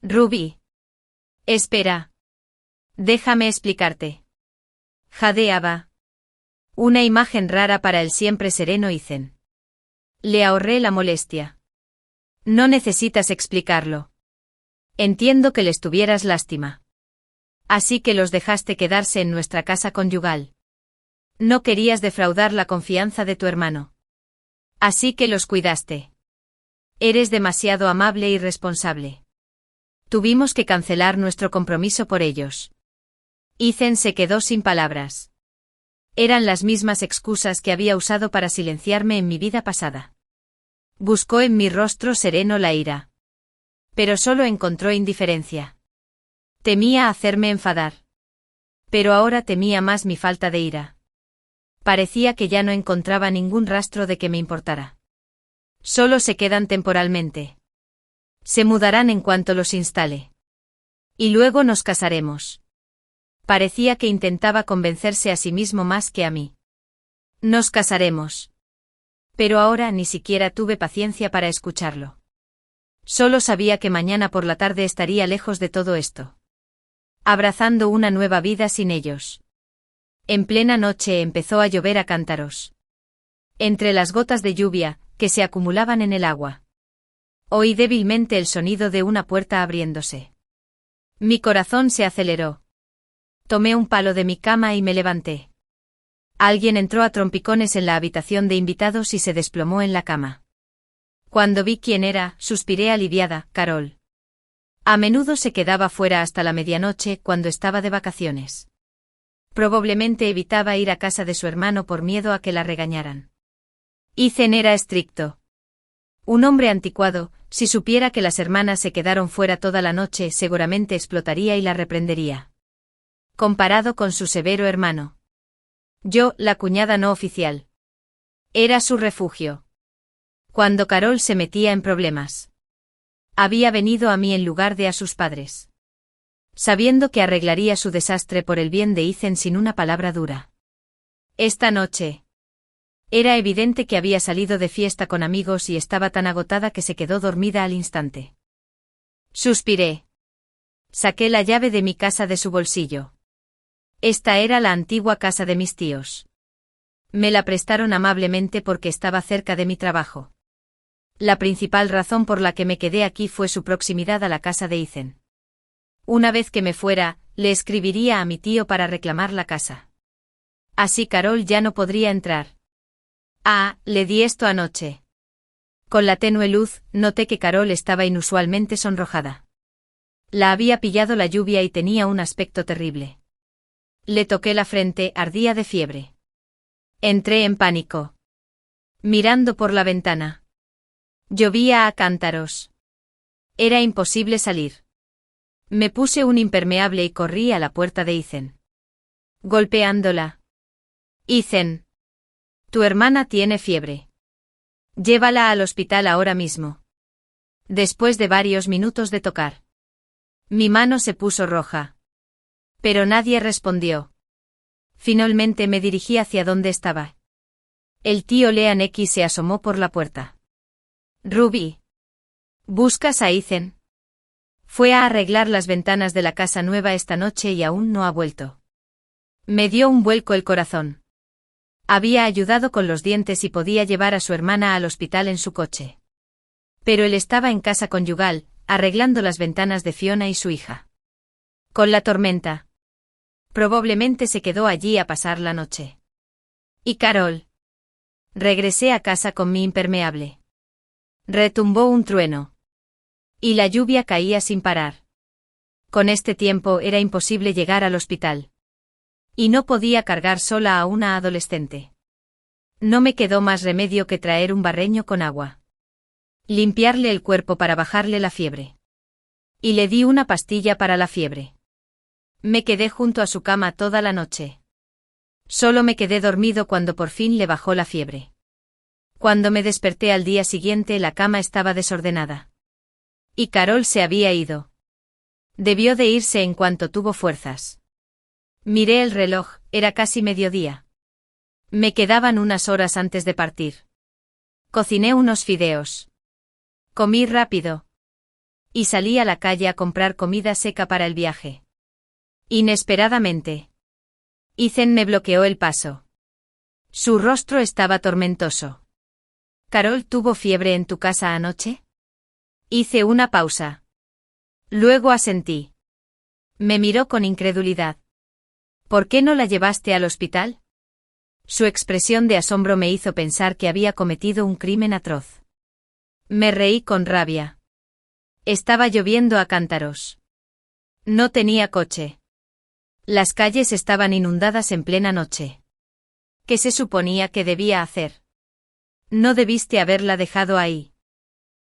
Ruby. Espera. Déjame explicarte. Jadeaba. Una imagen rara para el siempre sereno Ethan. Le ahorré la molestia. No necesitas explicarlo. Entiendo que les tuvieras lástima. Así que los dejaste quedarse en nuestra casa conyugal. No querías defraudar la confianza de tu hermano. Así que los cuidaste. Eres demasiado amable y responsable. Tuvimos que cancelar nuestro compromiso por ellos. Ethan se quedó sin palabras. Eran las mismas excusas que había usado para silenciarme en mi vida pasada. Buscó en mi rostro sereno la ira. Pero solo encontró indiferencia. Temía hacerme enfadar. Pero ahora temía más mi falta de ira. Parecía que ya no encontraba ningún rastro de que me importara. Solo se quedan temporalmente. Se mudarán en cuanto los instale. Y luego nos casaremos. Parecía que intentaba convencerse a sí mismo más que a mí. Nos casaremos. Pero ahora ni siquiera tuve paciencia para escucharlo. Solo sabía que mañana por la tarde estaría lejos de todo esto. Abrazando una nueva vida sin ellos. En plena noche empezó a llover a cántaros. Entre las gotas de lluvia, que se acumulaban en el agua. Oí débilmente el sonido de una puerta abriéndose. Mi corazón se aceleró. Tomé un palo de mi cama y me levanté. Alguien entró a trompicones en la habitación de invitados y se desplomó en la cama. Cuando vi quién era, suspiré aliviada, Carol. A menudo se quedaba fuera hasta la medianoche cuando estaba de vacaciones. Probablemente evitaba ir a casa de su hermano por miedo a que la regañaran. Ethan era estricto. Un hombre anticuado, si supiera que las hermanas se quedaron fuera toda la noche seguramente explotaría y la reprendería. Comparado con su severo hermano. Yo, la cuñada no oficial. Era su refugio. Cuando Carol se metía en problemas. Había venido a mí en lugar de a sus padres. Sabiendo que arreglaría su desastre por el bien de Ethan sin una palabra dura. Esta noche. Era evidente que había salido de fiesta con amigos y estaba tan agotada que se quedó dormida al instante. Suspiré. Saqué la llave de mi casa de su bolsillo. Esta era la antigua casa de mis tíos. Me la prestaron amablemente porque estaba cerca de mi trabajo. La principal razón por la que me quedé aquí fue su proximidad a la casa de Ethan. Una vez que me fuera, le escribiría a mi tío para reclamar la casa. Así Carol ya no podría entrar. Ah, le di esto anoche. Con la tenue luz, noté que Carol estaba inusualmente sonrojada. La había pillado la lluvia y tenía un aspecto terrible. Le toqué la frente, ardía de fiebre. Entré en pánico. Mirando por la ventana. Llovía a cántaros. Era imposible salir. Me puse un impermeable y corrí a la puerta de Ethan. Golpeándola. Ethan. Tu hermana tiene fiebre. Llévala al hospital ahora mismo. Después de varios minutos de tocar. Mi mano se puso roja. Pero nadie respondió. Finalmente me dirigí hacia donde estaba. El tío Lean X se asomó por la puerta. Ruby. ¿Buscas a Ethan? Fue a arreglar las ventanas de la casa nueva esta noche y aún no ha vuelto. Me dio un vuelco el corazón. Había ayudado con los dientes y podía llevar a su hermana al hospital en su coche. Pero él estaba en casa conyugal, arreglando las ventanas de Fiona y su hija. Con la tormenta. Probablemente se quedó allí a pasar la noche. ¿Y Carol? Regresé a casa con mi impermeable. Retumbó un trueno. Y la lluvia caía sin parar. Con este tiempo era imposible llegar al hospital. Y no podía cargar sola a una adolescente. No me quedó más remedio que traer un barreño con agua. Limpiarle el cuerpo para bajarle la fiebre. Y le di una pastilla para la fiebre. Me quedé junto a su cama toda la noche. Solo me quedé dormido cuando por fin le bajó la fiebre. Cuando me desperté al día siguiente la cama estaba desordenada. Y Carol se había ido. Debió de irse en cuanto tuvo fuerzas. Miré el reloj, era casi mediodía. Me quedaban unas horas antes de partir. Cociné unos fideos. Comí rápido. Y salí a la calle a comprar comida seca para el viaje. Inesperadamente. Ethan me bloqueó el paso. Su rostro estaba tormentoso. ¿Carol tuvo fiebre en tu casa anoche? Hice una pausa. Luego asentí. Me miró con incredulidad. ¿Por qué no la llevaste al hospital? Su expresión de asombro me hizo pensar que había cometido un crimen atroz. Me reí con rabia. Estaba lloviendo a cántaros. No tenía coche. Las calles estaban inundadas en plena noche. ¿Qué se suponía que debía hacer? No debiste haberla dejado ahí.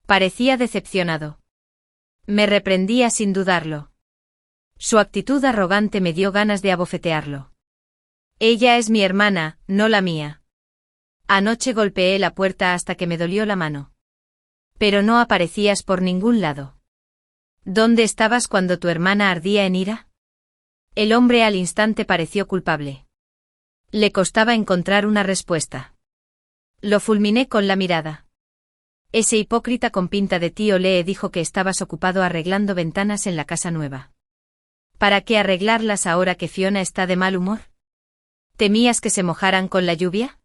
Parecía decepcionado. Me reprendía sin dudarlo. Su actitud arrogante me dio ganas de abofetearlo. Ella es mi hermana, no la mía. Anoche golpeé la puerta hasta que me dolió la mano. Pero no aparecías por ningún lado. ¿Dónde estabas cuando tu hermana ardía en ira? El hombre al instante pareció culpable. Le costaba encontrar una respuesta. Lo fulminé con la mirada. Ese hipócrita con pinta de tío Lee dijo que estabas ocupado arreglando ventanas en la casa nueva. ¿Para qué arreglarlas ahora que Fiona está de mal humor? ¿Temías que se mojaran con la lluvia?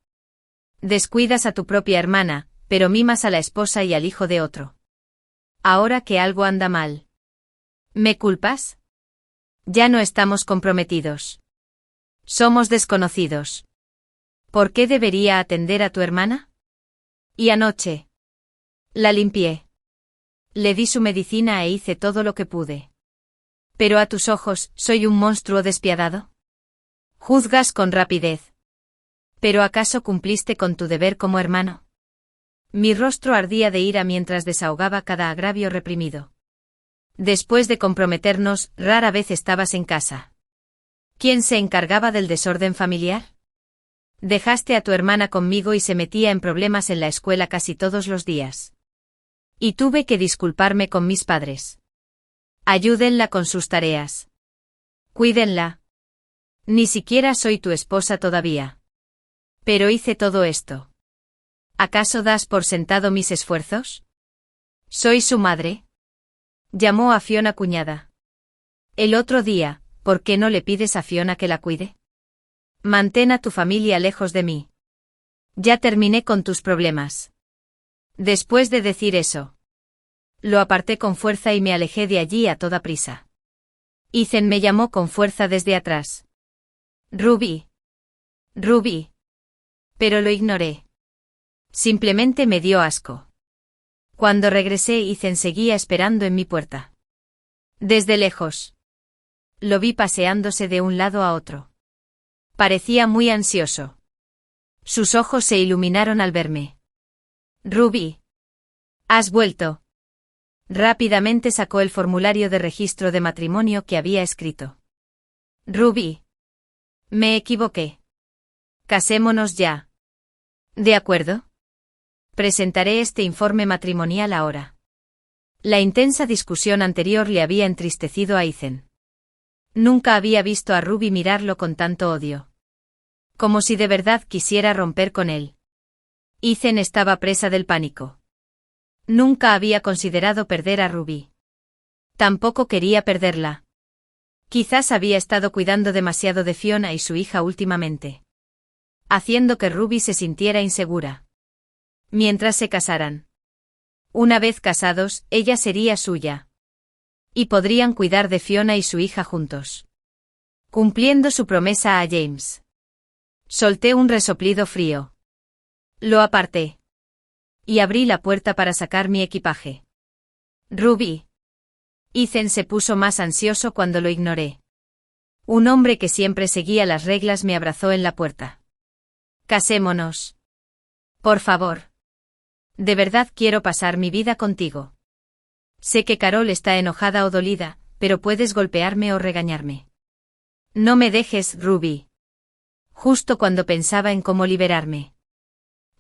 Descuidas a tu propia hermana, pero mimas a la esposa y al hijo de otro. Ahora que algo anda mal. ¿Me culpas? Ya no estamos comprometidos. Somos desconocidos. ¿Por qué debería atender a tu hermana? Y anoche. La limpié. Le di su medicina e hice todo lo que pude. Pero a tus ojos, ¿soy un monstruo despiadado? Juzgas con rapidez. ¿Pero acaso cumpliste con tu deber como hermano? Mi rostro ardía de ira mientras desahogaba cada agravio reprimido. Después de comprometernos, rara vez estabas en casa. ¿Quién se encargaba del desorden familiar? Dejaste a tu hermana conmigo y se metía en problemas en la escuela casi todos los días. Y tuve que disculparme con mis padres. Ayúdenla con sus tareas. Cuídenla. Ni siquiera soy tu esposa todavía. Pero hice todo esto. ¿Acaso das por sentado mis esfuerzos? ¿Soy su madre? Llamó a Fiona cuñada. El otro día, ¿por qué no le pides a Fiona que la cuide? Mantén a tu familia lejos de mí. Ya terminé con tus problemas. Después de decir eso, lo aparté con fuerza y me alejé de allí a toda prisa. Ethan me llamó con fuerza desde atrás. Ruby. Ruby. Pero lo ignoré. Simplemente me dio asco. Cuando regresé, Ethan seguía esperando en mi puerta. Desde lejos. Lo vi paseándose de un lado a otro. Parecía muy ansioso. Sus ojos se iluminaron al verme. Ruby. ¿Has vuelto? Rápidamente sacó el formulario de registro de matrimonio que había escrito. Ruby. Me equivoqué. Casémonos ya. ¿De acuerdo? Presentaré este informe matrimonial ahora. La intensa discusión anterior le había entristecido a Ethan. Nunca había visto a Ruby mirarlo con tanto odio. Como si de verdad quisiera romper con él. Ethan estaba presa del pánico. Nunca había considerado perder a Ruby. Tampoco quería perderla. Quizás había estado cuidando demasiado de Fiona y su hija últimamente. Haciendo que Ruby se sintiera insegura. Mientras se casaran. Una vez casados, ella sería suya. Y podrían cuidar de Fiona y su hija juntos. Cumpliendo su promesa a James. Solté un resoplido frío. Lo aparté. Y abrí la puerta para sacar mi equipaje. Ruby. Ethan se puso más ansioso cuando lo ignoré. Un hombre que siempre seguía las reglas me abrazó en la puerta. Casémonos. Por favor. De verdad quiero pasar mi vida contigo. Sé que Carol está enojada o dolida, pero puedes golpearme o regañarme. No me dejes, Ruby. Justo cuando pensaba en cómo liberarme.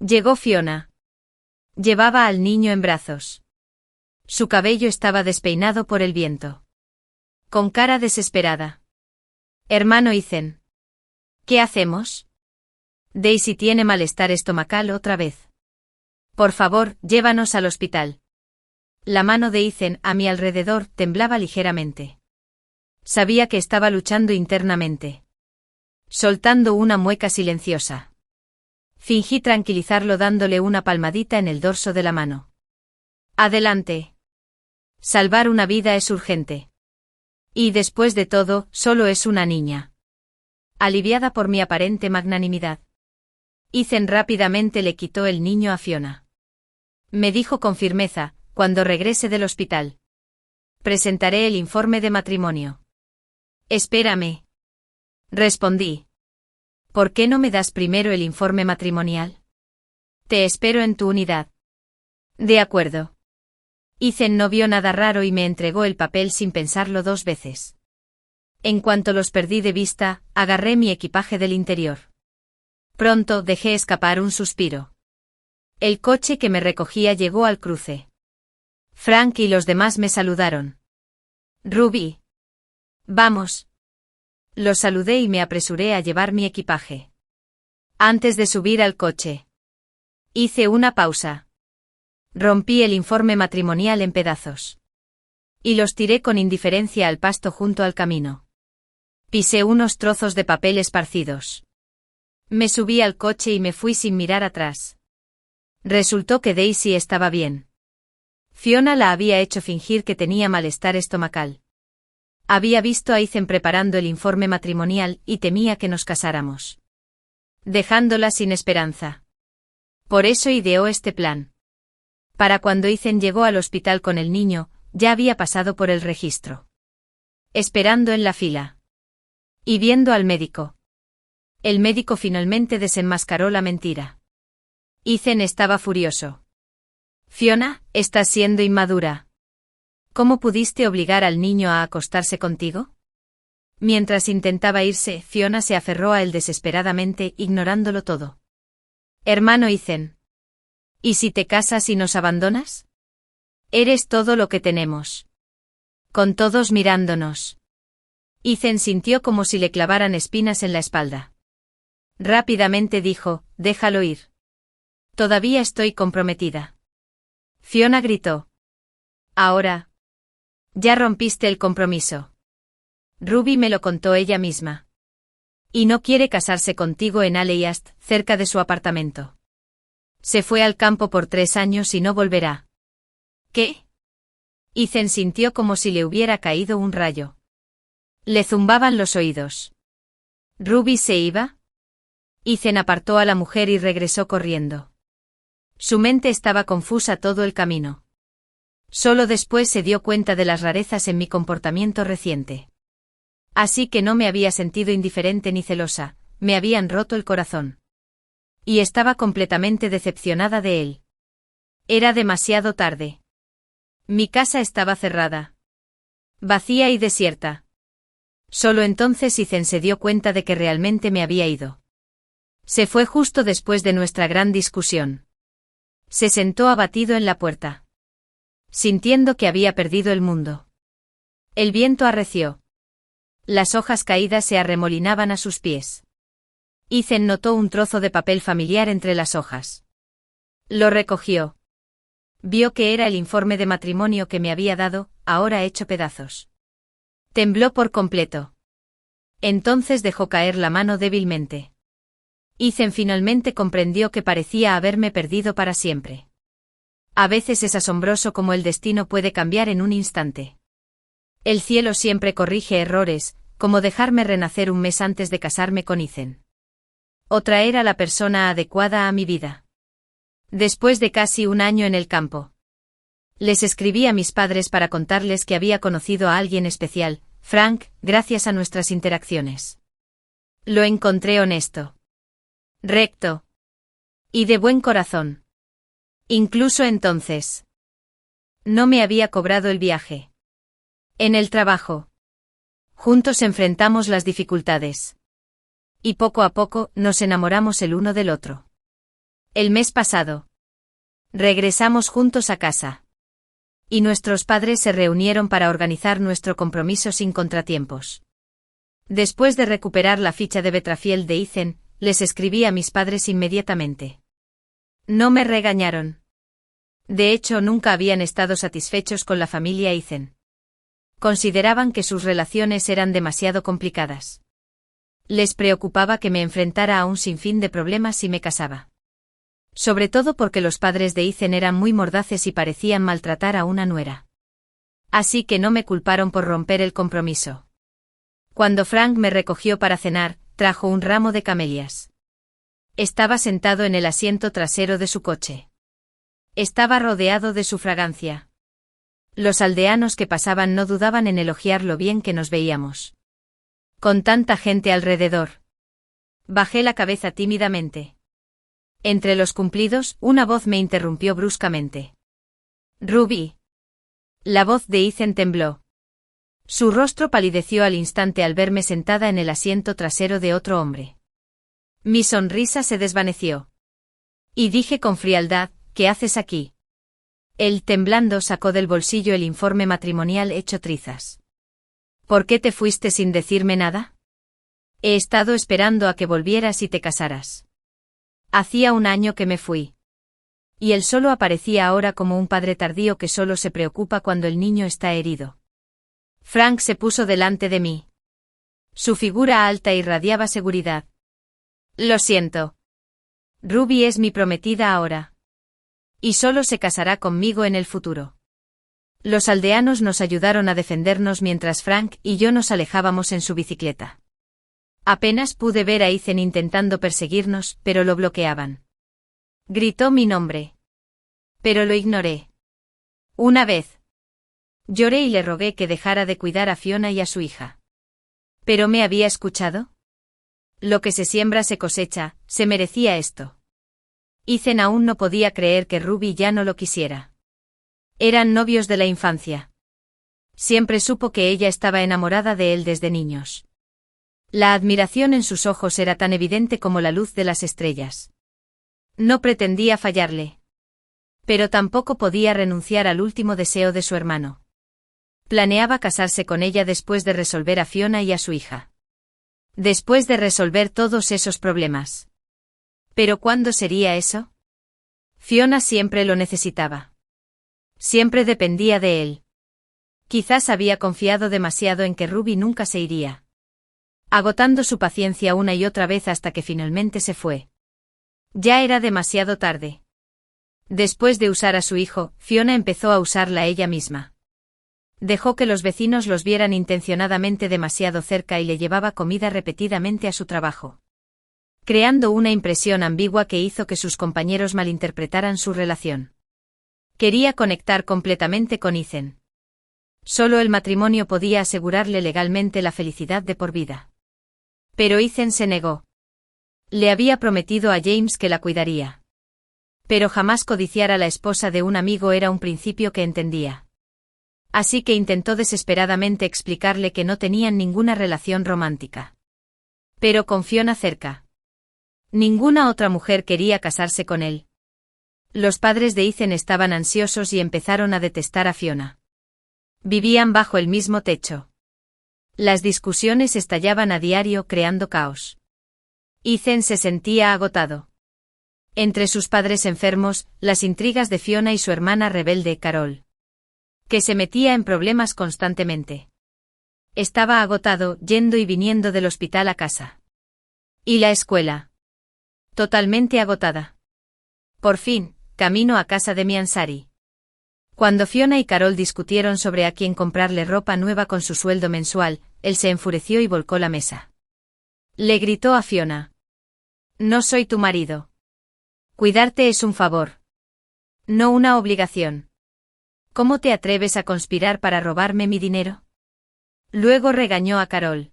Llegó Fiona. Llevaba al niño en brazos. Su cabello estaba despeinado por el viento. Con cara desesperada. Hermano Ethan. ¿Qué hacemos? Daisy tiene malestar estomacal otra vez. Por favor, llévanos al hospital. La mano de Ethan a mi alrededor temblaba ligeramente. Sabía que estaba luchando internamente. Soltando una mueca silenciosa. Fingí tranquilizarlo dándole una palmadita en el dorso de la mano. Adelante. Salvar una vida es urgente. Y después de todo, solo es una niña. Aliviada por mi aparente magnanimidad. Ethan rápidamente le quitó el niño a Fiona. Me dijo con firmeza, cuando regrese del hospital. Presentaré el informe de matrimonio. Espérame. Respondí. ¿Por qué no me das primero el informe matrimonial? Te espero en tu unidad. De acuerdo. Ethan no vio nada raro y me entregó el papel sin pensarlo dos veces. En cuanto los perdí de vista, agarré mi equipaje del interior. Pronto dejé escapar un suspiro. El coche que me recogía llegó al cruce. Frank y los demás me saludaron. Ruby. Vamos. Los saludé y me apresuré a llevar mi equipaje. Antes de subir al coche. Hice una pausa. Rompí el informe matrimonial en pedazos. Y los tiré con indiferencia al pasto junto al camino. Pisé unos trozos de papel esparcidos. Me subí al coche y me fui sin mirar atrás. Resultó que Daisy estaba bien. Fiona la había hecho fingir que tenía malestar estomacal. Había visto a Ethan preparando el informe matrimonial y temía que nos casáramos. Dejándola sin esperanza. Por eso ideó este plan. Para cuando Ethan llegó al hospital con el niño, ya había pasado por el registro. Esperando en la fila. Y viendo al médico. El médico finalmente desenmascaró la mentira. Ethan estaba furioso. Fiona, estás siendo inmadura. ¿Cómo pudiste obligar al niño a acostarse contigo? Mientras intentaba irse, Fiona se aferró a él desesperadamente, ignorándolo todo. Hermano Ethan. ¿Y si te casas y nos abandonas? Eres todo lo que tenemos. Con todos mirándonos. Ethan sintió como si le clavaran espinas en la espalda. Rápidamente dijo, déjalo ir. Todavía estoy comprometida. Fiona gritó. Ahora. Ya rompiste el compromiso. Ruby me lo contó ella misma. Y no quiere casarse contigo en Aleyast, cerca de su apartamento. Se fue al campo por 3 años y no volverá. ¿Qué? Ethan sintió como si le hubiera caído un rayo. Le zumbaban los oídos. ¿Ruby se iba? Ethan apartó a la mujer y regresó corriendo. Su mente estaba confusa todo el camino. Solo después se dio cuenta de las rarezas en mi comportamiento reciente. Así que no me había sentido indiferente ni celosa, me habían roto el corazón. Y estaba completamente decepcionada de él. Era demasiado tarde. Mi casa estaba cerrada. Vacía y desierta. Solo entonces Ethan se dio cuenta de que realmente me había ido. Se fue justo después de nuestra gran discusión. Se sentó abatido en la puerta, sintiendo que había perdido el mundo. El viento arreció. Las hojas caídas se arremolinaban a sus pies. Ethan notó un trozo de papel familiar entre las hojas. Lo recogió. Vio que era el informe de matrimonio que me había dado, ahora hecho pedazos. Tembló por completo. Entonces dejó caer la mano débilmente. Ethan finalmente comprendió que parecía haberme perdido para siempre. A veces es asombroso cómo el destino puede cambiar en un instante. El cielo siempre corrige errores, como dejarme renacer un mes antes de casarme con Ethan. Otra era la persona adecuada a mi vida. Después de casi un año en el campo. Les escribí a mis padres para contarles que había conocido a alguien especial, Frank, gracias a nuestras interacciones. Lo encontré honesto. Recto. Y de buen corazón. Incluso entonces. No me había cobrado el viaje. En el trabajo. Juntos enfrentamos las dificultades. Y poco a poco nos enamoramos el uno del otro. El mes pasado. Regresamos juntos a casa. Y nuestros padres se reunieron para organizar nuestro compromiso sin contratiempos. Después de recuperar la ficha de Betrafiel de Ethan, les escribí a mis padres inmediatamente. No me regañaron. De hecho, nunca habían estado satisfechos con la familia Ethan. Consideraban que sus relaciones eran demasiado complicadas. Les preocupaba que me enfrentara a un sinfín de problemas si me casaba. Sobre todo porque los padres de Ethan eran muy mordaces y parecían maltratar a una nuera. Así que no me culparon por romper el compromiso. Cuando Frank me recogió para cenar, trajo un ramo de camelias. Estaba sentado en el asiento trasero de su coche. Estaba rodeado de su fragancia. Los aldeanos que pasaban no dudaban en elogiar lo bien que nos veíamos. Con tanta gente alrededor. Bajé la cabeza tímidamente. Entre los cumplidos, una voz me interrumpió bruscamente. Ruby. La voz de Ethan tembló. Su rostro palideció al instante al verme sentada en el asiento trasero de otro hombre. Mi sonrisa se desvaneció. Y dije con frialdad, ¿qué haces aquí? Él, temblando, sacó del bolsillo el informe matrimonial hecho trizas. ¿Por qué te fuiste sin decirme nada? He estado esperando a que volvieras y te casaras. Hacía un año que me fui. Y él solo aparecía ahora como un padre tardío que solo se preocupa cuando el niño está herido. Frank se puso delante de mí. Su figura alta irradiaba seguridad. Lo siento. Ruby es mi prometida ahora. Y solo se casará conmigo en el futuro. Los aldeanos nos ayudaron a defendernos mientras Frank y yo nos alejábamos en su bicicleta. Apenas pude ver a Ethan intentando perseguirnos, pero lo bloqueaban. Gritó mi nombre. Pero lo ignoré. Una vez. Lloré y le rogué que dejara de cuidar a Fiona y a su hija. ¿Pero me había escuchado? Lo que se siembra se cosecha, se merecía esto. Ethan aún no podía creer que Ruby ya no lo quisiera. Eran novios de la infancia. Siempre supo que ella estaba enamorada de él desde niños. La admiración en sus ojos era tan evidente como la luz de las estrellas. No pretendía fallarle. Pero tampoco podía renunciar al último deseo de su hermano. Planeaba casarse con ella después de resolver a Fiona y a su hija. Después de resolver todos esos problemas. ¿Pero cuándo sería eso? Fiona siempre lo necesitaba. Siempre dependía de él. Quizás había confiado demasiado en que Ruby nunca se iría. Agotando su paciencia una y otra vez hasta que finalmente se fue. Ya era demasiado tarde. Después de usar a su hijo, Fiona empezó a usarla ella misma. Dejó que los vecinos los vieran intencionadamente demasiado cerca y le llevaba comida repetidamente a su trabajo. Creando una impresión ambigua que hizo que sus compañeros malinterpretaran su relación. Quería conectar completamente con Ethan. Solo el matrimonio podía asegurarle legalmente la felicidad de por vida. Pero Ethan se negó. Le había prometido a James que la cuidaría. Pero jamás codiciar a la esposa de un amigo era un principio que entendía. Así que intentó desesperadamente explicarle que no tenían ninguna relación romántica. Pero con Fiona cerca. Ninguna otra mujer quería casarse con él. Los padres de Ethan estaban ansiosos y empezaron a detestar a Fiona. Vivían bajo el mismo techo. Las discusiones estallaban a diario creando caos. Ethan se sentía agotado. Entre sus padres enfermos, las intrigas de Fiona y su hermana rebelde Carol, que se metía en problemas constantemente. Estaba agotado, yendo y viniendo del hospital a casa. Y la escuela. Totalmente agotada. Por fin, camino a casa de Miansari. Cuando Fiona y Carol discutieron sobre a quién comprarle ropa nueva con su sueldo mensual, él se enfureció y volcó la mesa. Le gritó a Fiona. No soy tu marido. Cuidarte es un favor. No una obligación. ¿Cómo te atreves a conspirar para robarme mi dinero? Luego regañó a Carol.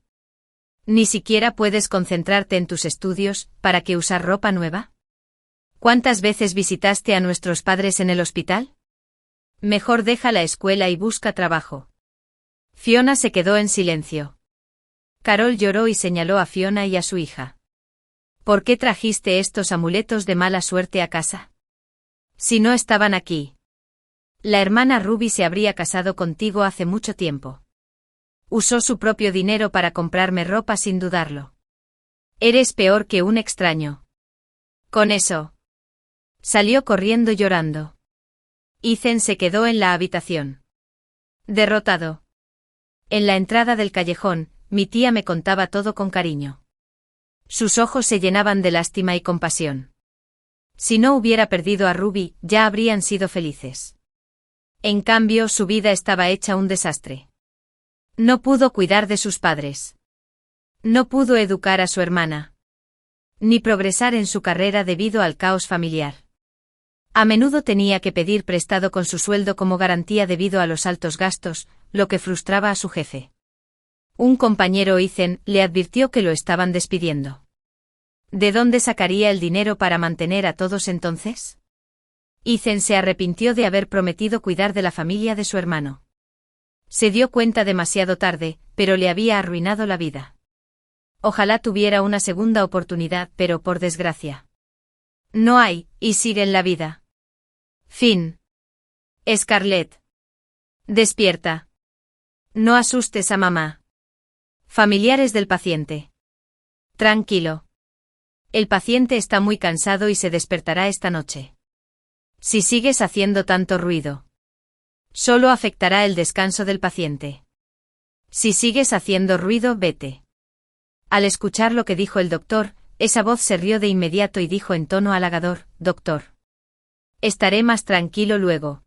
¿Ni siquiera puedes concentrarte en tus estudios, para qué usar ropa nueva? ¿Cuántas veces visitaste a nuestros padres en el hospital? Mejor deja la escuela y busca trabajo. Fiona se quedó en silencio. Carol lloró y señaló a Fiona y a su hija. ¿Por qué trajiste estos amuletos de mala suerte a casa? Si no estaban aquí. La hermana Ruby se habría casado contigo hace mucho tiempo. Usó su propio dinero para comprarme ropa sin dudarlo. Eres peor que un extraño. Con eso. Salió corriendo llorando. Ethan se quedó en la habitación. Derrotado. En la entrada del callejón, mi tía me contaba todo con cariño. Sus ojos se llenaban de lástima y compasión. Si no hubiera perdido a Ruby, ya habrían sido felices. En cambio, su vida estaba hecha un desastre. No pudo cuidar de sus padres. No pudo educar a su hermana. Ni progresar en su carrera debido al caos familiar. A menudo tenía que pedir prestado con su sueldo como garantía debido a los altos gastos, lo que frustraba a su jefe. Un compañero Ethan le advirtió que lo estaban despidiendo. ¿De dónde sacaría el dinero para mantener a todos entonces? Ethan se arrepintió de haber prometido cuidar de la familia de su hermano. Se dio cuenta demasiado tarde, pero le había arruinado la vida. Ojalá tuviera una segunda oportunidad, pero por desgracia. No hay, y sigue en la vida. Fin. Scarlett. Despierta. No asustes a mamá. Familiares del paciente. Tranquilo. El paciente está muy cansado y se despertará esta noche. Si sigues haciendo tanto ruido, solo afectará el descanso del paciente. Si sigues haciendo ruido, vete. Al escuchar lo que dijo el doctor, esa voz se rió de inmediato y dijo en tono halagador, «Doctor. Estaré más tranquilo luego.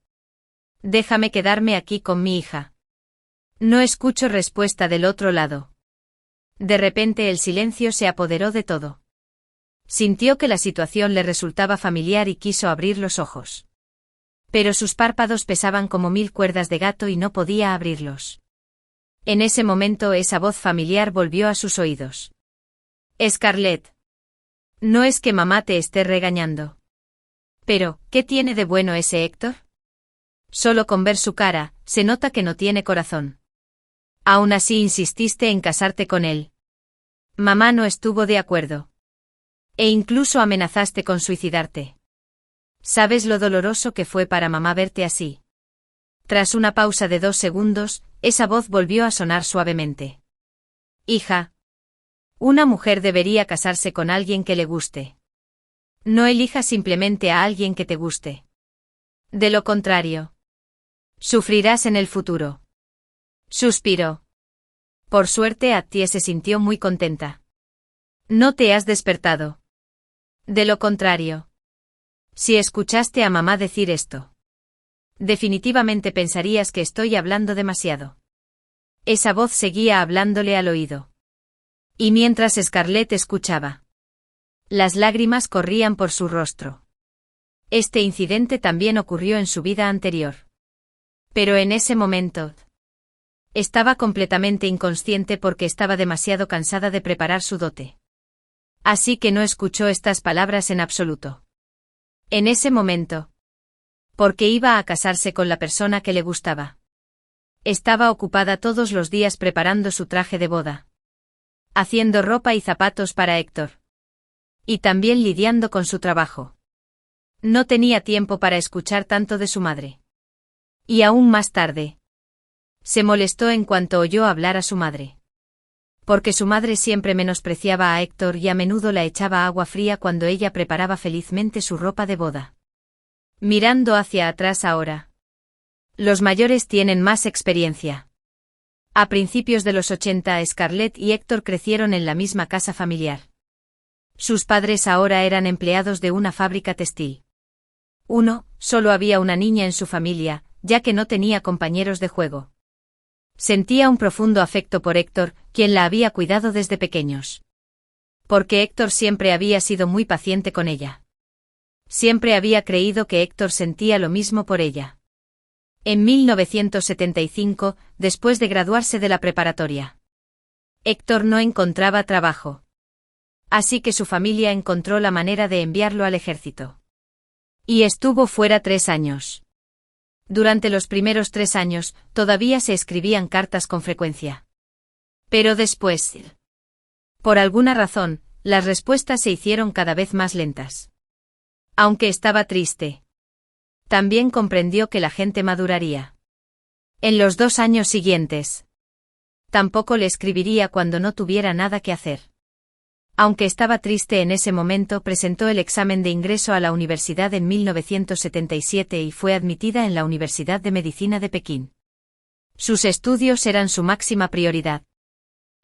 Déjame quedarme aquí con mi hija». No escucho respuesta del otro lado. De repente el silencio se apoderó de todo. Sintió que la situación le resultaba familiar y quiso abrir los ojos. Pero sus párpados pesaban como 1000 cuerdas de gato y no podía abrirlos. En ese momento esa voz familiar volvió a sus oídos. Scarlett. No es que mamá te esté regañando. Pero, ¿qué tiene de bueno ese Héctor? Solo con ver su cara, se nota que no tiene corazón. Aún así insististe en casarte con él. Mamá no estuvo de acuerdo. E incluso amenazaste con suicidarte. ¿Sabes lo doloroso que fue para mamá verte así? Tras una pausa de 2 segundos, esa voz volvió a sonar suavemente. Hija. Una mujer debería casarse con alguien que le guste. No elijas simplemente a alguien que te guste. De lo contrario, sufrirás en el futuro. Suspiró. Por suerte Attie se sintió muy contenta. No te has despertado. De lo contrario. Si escuchaste a mamá decir esto, definitivamente pensarías que estoy hablando demasiado. Esa voz seguía hablándole al oído. Y mientras Scarlett escuchaba, las lágrimas corrían por su rostro. Este incidente también ocurrió en su vida anterior. Pero en ese momento, estaba completamente inconsciente porque estaba demasiado cansada de preparar su dote. Así que no escuchó estas palabras en absoluto. En ese momento, porque iba a casarse con la persona que le gustaba. Estaba ocupada todos los días preparando su traje de boda, haciendo ropa y zapatos para Héctor. Y también lidiando con su trabajo. No tenía tiempo para escuchar tanto de su madre. Y aún más tarde. Se molestó en cuanto oyó hablar a su madre. Porque su madre siempre menospreciaba a Héctor y a menudo la echaba agua fría cuando ella preparaba felizmente su ropa de boda. Mirando hacia atrás ahora. Los mayores tienen más experiencia. A principios de los 80, Scarlett y Héctor crecieron en la misma casa familiar. Sus padres ahora eran empleados de una fábrica textil. Solo había una niña en su familia, ya que no tenía compañeros de juego. Sentía un profundo afecto por Héctor, quien la había cuidado desde pequeños. Porque Héctor siempre había sido muy paciente con ella. Siempre había creído que Héctor sentía lo mismo por ella. En 1975, después de graduarse de la preparatoria, Héctor no encontraba trabajo. Así que su familia encontró la manera de enviarlo al ejército. Y estuvo fuera 3 años. Durante los primeros 3 años, todavía se escribían cartas con frecuencia. Pero después, por alguna razón, las respuestas se hicieron cada vez más lentas. Aunque estaba triste, también comprendió que la gente maduraría. En los 2 años siguientes, tampoco le escribiría cuando no tuviera nada que hacer. Aunque estaba triste en ese momento, presentó el examen de ingreso a la universidad en 1977 y fue admitida en la Universidad de Medicina de Pekín. Sus estudios eran su máxima prioridad.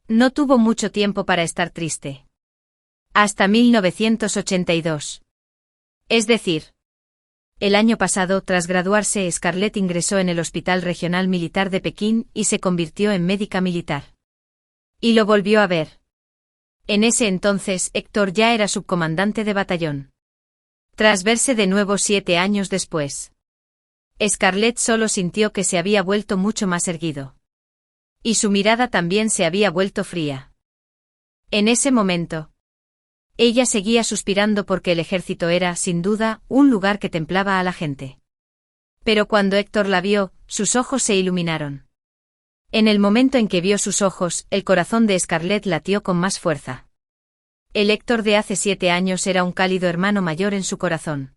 No tuvo mucho tiempo para estar triste. Hasta 1982. Es decir, el año pasado, tras graduarse, Scarlett ingresó en el Hospital Regional Militar de Pekín y se convirtió en médica militar. Y lo volvió a ver. En ese entonces, Héctor ya era subcomandante de batallón. Tras verse de nuevo 7 años después, Scarlett solo sintió que se había vuelto mucho más erguido. Y su mirada también se había vuelto fría. En ese momento, ella seguía suspirando porque el ejército era, sin duda, un lugar que templaba a la gente. Pero cuando Héctor la vio, sus ojos se iluminaron. En el momento en que vio sus ojos, el corazón de Scarlett latió con más fuerza. El Héctor de hace 7 años era un cálido hermano mayor en su corazón.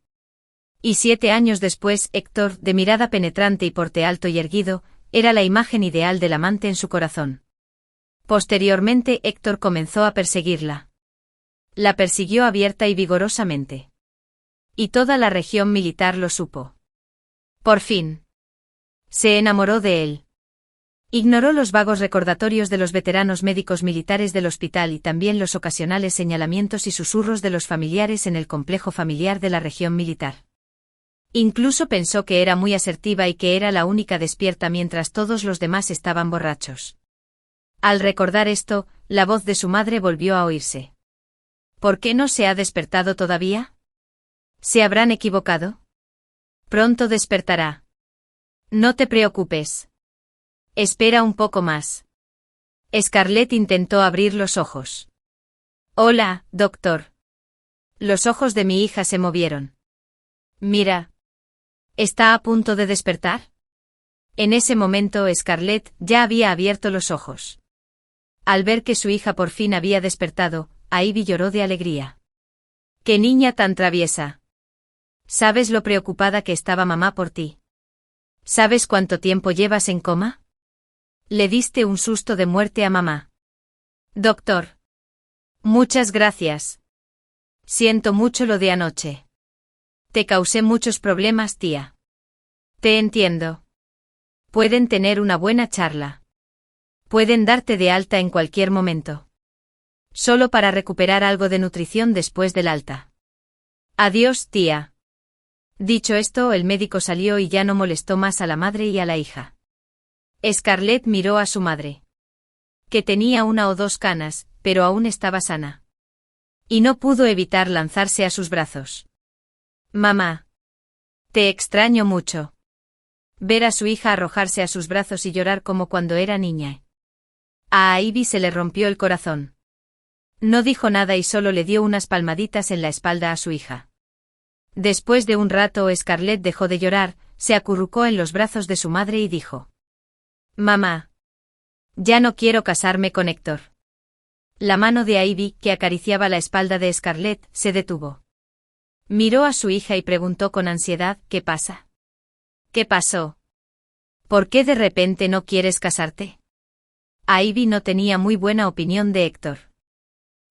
Y 7 años después, Héctor, de mirada penetrante y porte alto y erguido, era la imagen ideal del amante en su corazón. Posteriormente, Héctor comenzó a perseguirla. La persiguió abierta y vigorosamente. Y toda la región militar lo supo. Por fin. Se enamoró de él. Ignoró los vagos recordatorios de los veteranos médicos militares del hospital y también los ocasionales señalamientos y susurros de los familiares en el complejo familiar de la región militar. Incluso pensó que era muy asertiva y que era la única despierta mientras todos los demás estaban borrachos. Al recordar esto, la voz de su madre volvió a oírse. ¿Por qué no se ha despertado todavía? ¿Se habrán equivocado? Pronto despertará. No te preocupes. Espera un poco más. Scarlett intentó abrir los ojos. Hola, doctor. Los ojos de mi hija se movieron. Mira. ¿Está a punto de despertar? En ese momento Scarlett ya había abierto los ojos. Al ver que su hija por fin había despertado, Ivy lloró de alegría. ¡Qué niña tan traviesa! ¿Sabes lo preocupada que estaba mamá por ti? ¿Sabes cuánto tiempo llevas en coma? Le diste un susto de muerte a mamá. Doctor. Muchas gracias. Siento mucho lo de anoche. Te causé muchos problemas, tía. Te entiendo. Pueden tener una buena charla. Pueden darte de alta en cualquier momento. Solo para recuperar algo de nutrición después del alta. Adiós, tía. Dicho esto, el médico salió y ya no molestó más a la madre y a la hija. Scarlett miró a su madre. Que tenía 1 o 2 canas, pero aún estaba sana. Y no pudo evitar lanzarse a sus brazos. Mamá. Te extraño mucho. Ver a su hija arrojarse a sus brazos y llorar como cuando era niña. A Ivy se le rompió el corazón. No dijo nada y solo le dio unas palmaditas en la espalda a su hija. Después de un rato, Scarlett dejó de llorar, se acurrucó en los brazos de su madre y dijo: Mamá. Ya no quiero casarme con Héctor. La mano de Ivy, que acariciaba la espalda de Scarlett, se detuvo. Miró a su hija y preguntó con ansiedad, ¿qué pasa? ¿Qué pasó? ¿Por qué de repente no quieres casarte? Ivy no tenía muy buena opinión de Héctor.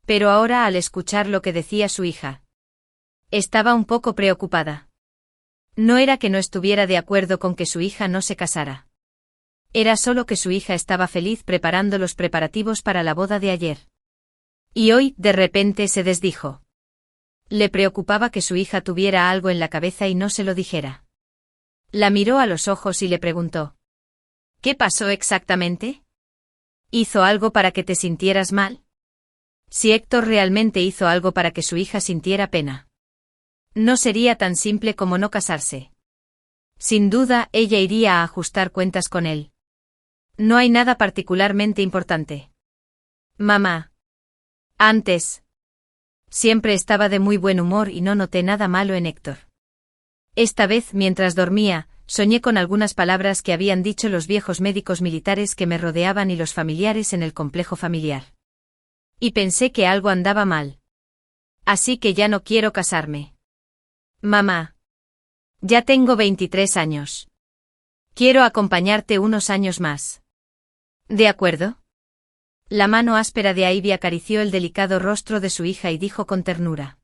Pero ahora, al escuchar lo que decía su hija, estaba un poco preocupada. No era que no estuviera de acuerdo con que su hija no se casara. Era solo que su hija estaba feliz preparando los preparativos para la boda de ayer. Y hoy, de repente, se desdijo. Le preocupaba que su hija tuviera algo en la cabeza y no se lo dijera. La miró a los ojos y le preguntó: ¿qué pasó exactamente? ¿Hizo algo para que te sintieras mal? Si Héctor realmente hizo algo para que su hija sintiera pena, no sería tan simple como no casarse. Sin duda, ella iría a ajustar cuentas con él. No hay nada particularmente importante. Mamá. Antes. Siempre estaba de muy buen humor y no noté nada malo en Héctor. Esta vez, mientras dormía, soñé con algunas palabras que habían dicho los viejos médicos militares que me rodeaban y los familiares en el complejo familiar. Y pensé que algo andaba mal. Así que ya no quiero casarme. Mamá. Ya tengo 23 años. Quiero acompañarte unos años más. ¿De acuerdo? La mano áspera de Ivy acarició el delicado rostro de su hija y dijo con ternura: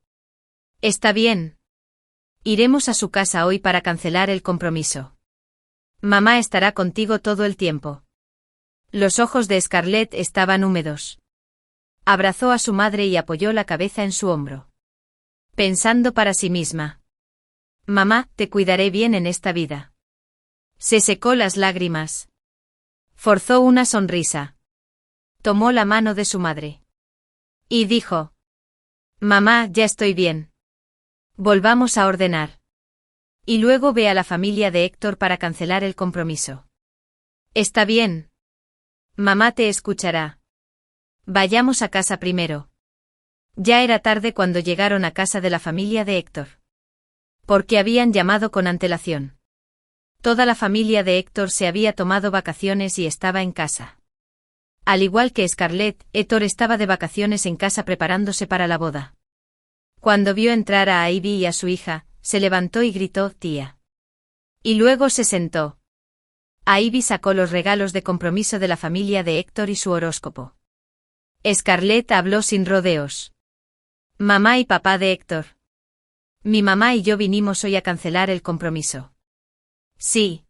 está bien. Iremos a su casa hoy para cancelar el compromiso. Mamá estará contigo todo el tiempo. Los ojos de Scarlett estaban húmedos. Abrazó a su madre y apoyó la cabeza en su hombro. Pensando para sí misma: mamá, te cuidaré bien en esta vida. Se secó las lágrimas. Forzó una sonrisa. Tomó la mano de su madre. Y dijo: mamá, ya estoy bien. Volvamos a ordenar. Y luego ve a la familia de Héctor para cancelar el compromiso. Está bien. Mamá te escuchará. Vayamos a casa primero. Ya era tarde cuando llegaron a casa de la familia de Héctor. Porque habían llamado con antelación. Toda la familia de Héctor se había tomado vacaciones y estaba en casa. Al igual que Scarlett, Héctor estaba de vacaciones en casa preparándose para la boda. Cuando vio entrar a Ivy y a su hija, se levantó y gritó: tía. Y luego se sentó. Ivy sacó los regalos de compromiso de la familia de Héctor y su horóscopo. Scarlett habló sin rodeos. Mamá y papá de Héctor. Mi mamá y yo vinimos hoy a cancelar el compromiso. Sí.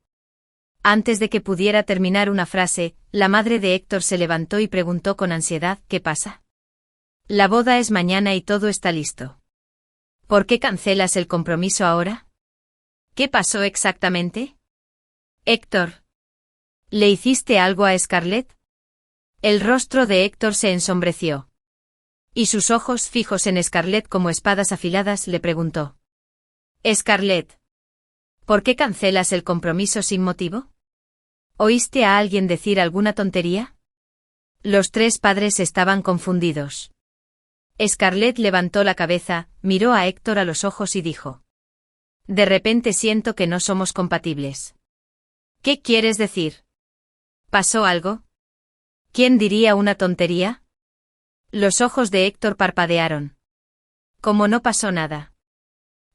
Antes de que pudiera terminar una frase, la madre de Héctor se levantó y preguntó con ansiedad: ¿qué pasa? La boda es mañana y todo está listo. ¿Por qué cancelas el compromiso ahora? ¿Qué pasó exactamente? Héctor. ¿Le hiciste algo a Scarlett? El rostro de Héctor se ensombreció. Y sus ojos, fijos en Scarlett como espadas afiladas, le preguntó: Scarlett, ¿por qué cancelas el compromiso sin motivo? ¿Oíste a alguien decir alguna tontería? Los tres padres estaban confundidos. Scarlett levantó la cabeza, miró a Héctor a los ojos y dijo: de repente siento que no somos compatibles. ¿Qué quieres decir? ¿Pasó algo? ¿Quién diría una tontería? Los ojos de Héctor parpadearon. Como no pasó nada.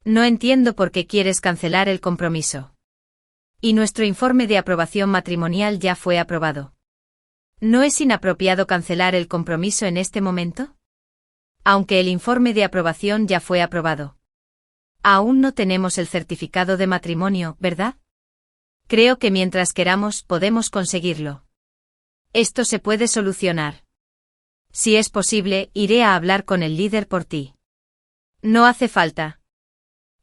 No entiendo por qué quieres cancelar el compromiso. Y nuestro informe de aprobación matrimonial ya fue aprobado. ¿No es inapropiado cancelar el compromiso en este momento? Aunque el informe de aprobación ya fue aprobado. Aún no tenemos el certificado de matrimonio, ¿verdad? Creo que mientras queramos podemos conseguirlo. Esto se puede solucionar. Si es posible, iré a hablar con el líder por ti. No hace falta.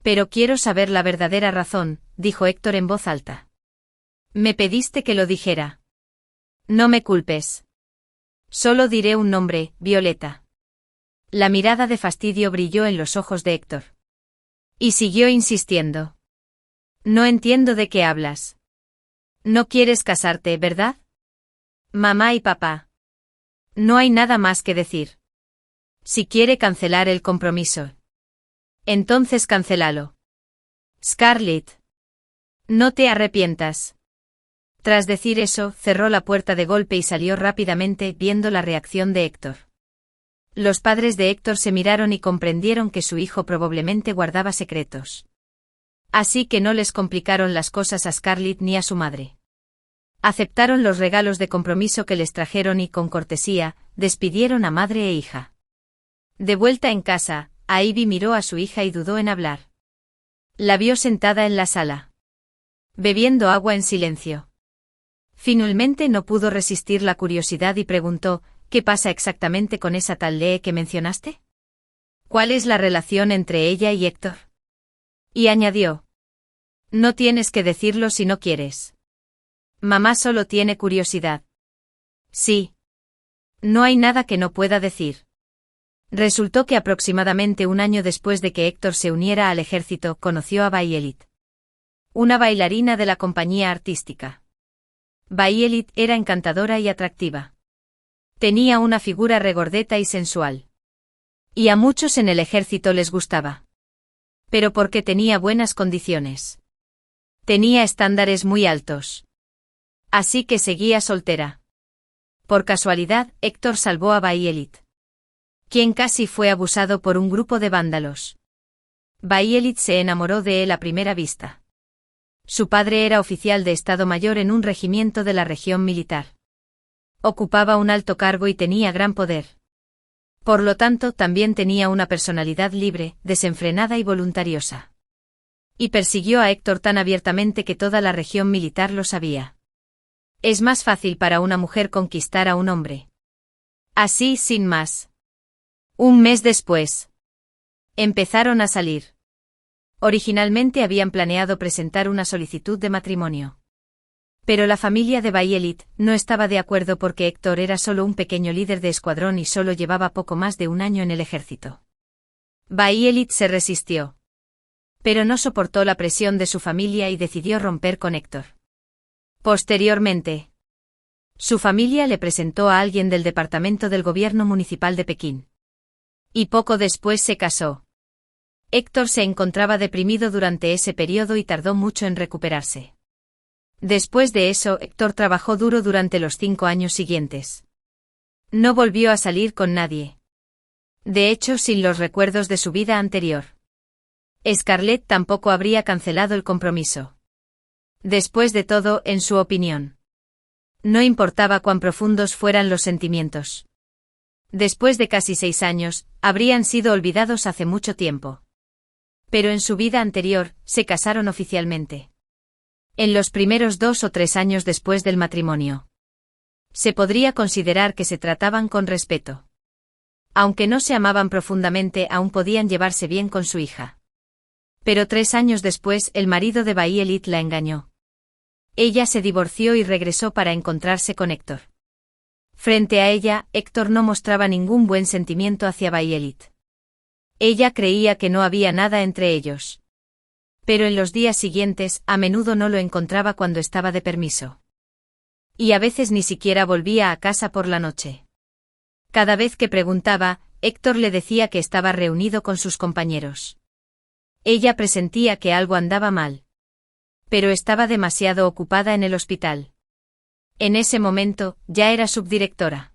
Pero quiero saber la verdadera razón, dijo Héctor en voz alta. Me pediste que lo dijera. No me culpes. Solo diré un nombre: Violeta. La mirada de fastidio brilló en los ojos de Héctor. Y siguió insistiendo. No entiendo de qué hablas. No quieres casarte, ¿verdad? Mamá y papá. No hay nada más que decir. Si quiere cancelar el compromiso, entonces cancélalo. Scarlett. No te arrepientas. Tras decir eso, cerró la puerta de golpe y salió rápidamente, viendo la reacción de Héctor. Los padres de Héctor se miraron y comprendieron que su hijo probablemente guardaba secretos. Así que no les complicaron las cosas a Scarlett ni a su madre. Aceptaron los regalos de compromiso que les trajeron y, con cortesía, despidieron a madre e hija. De vuelta en casa, Ivy miró a su hija y dudó en hablar. La vio sentada en la sala, bebiendo agua en silencio. Finalmente no pudo resistir la curiosidad y preguntó: ¿qué pasa exactamente con esa tal Lee que mencionaste? ¿Cuál es la relación entre ella y Héctor? Y añadió: no tienes que decirlo si no quieres. Mamá solo tiene curiosidad. Sí. No hay nada que no pueda decir. Resultó que aproximadamente un año después de que Héctor se uniera al ejército, conoció a Violet, una bailarina de la compañía artística. Violet era encantadora y atractiva. Tenía una figura regordeta y sensual. Y a muchos en el ejército les gustaba. Pero porque tenía buenas condiciones. Tenía estándares muy altos. Así que seguía soltera. Por casualidad, Héctor salvó a Violet, quien casi fue abusado por un grupo de vándalos. Violet se enamoró de él a primera vista. Su padre era oficial de Estado Mayor en un regimiento de la región militar. Ocupaba un alto cargo y tenía gran poder. Por lo tanto, también tenía una personalidad libre, desenfrenada y voluntariosa. Y persiguió a Héctor tan abiertamente que toda la región militar lo sabía. Es más fácil para una mujer conquistar a un hombre. Así, sin más. Un mes después, empezaron a salir. Originalmente habían planeado presentar una solicitud de matrimonio. Pero la familia de Violet no estaba de acuerdo porque Héctor era solo un pequeño líder de escuadrón y solo llevaba poco más de un año en el ejército. Violet se resistió. Pero no soportó la presión de su familia y decidió romper con Héctor. Posteriormente, su familia le presentó a alguien del departamento del gobierno municipal de Pekín. Y poco después se casó. Héctor se encontraba deprimido durante ese periodo y tardó mucho en recuperarse. Después de eso, Héctor trabajó duro durante los 5 años siguientes. No volvió a salir con nadie. De hecho, sin los recuerdos de su vida anterior. Scarlett tampoco habría cancelado el compromiso. Después de todo, en su opinión, no importaba cuán profundos fueran los sentimientos. Después de casi 6 años, habrían sido olvidados hace mucho tiempo. Pero en su vida anterior, se casaron oficialmente. En los primeros 2 o 3 años después del matrimonio, se podría considerar que se trataban con respeto. Aunque no se amaban profundamente, aún podían llevarse bien con su hija. Pero 3 años después, el marido de Violet la engañó. Ella se divorció y regresó para encontrarse con Héctor. Frente a ella, Héctor no mostraba ningún buen sentimiento hacia Violet. Ella creía que no había nada entre ellos. Pero en los días siguientes, a menudo no lo encontraba cuando estaba de permiso. Y a veces ni siquiera volvía a casa por la noche. Cada vez que preguntaba, Héctor le decía que estaba reunido con sus compañeros. Ella presentía que algo andaba mal. Pero estaba demasiado ocupada en el hospital. En ese momento, ya era subdirectora.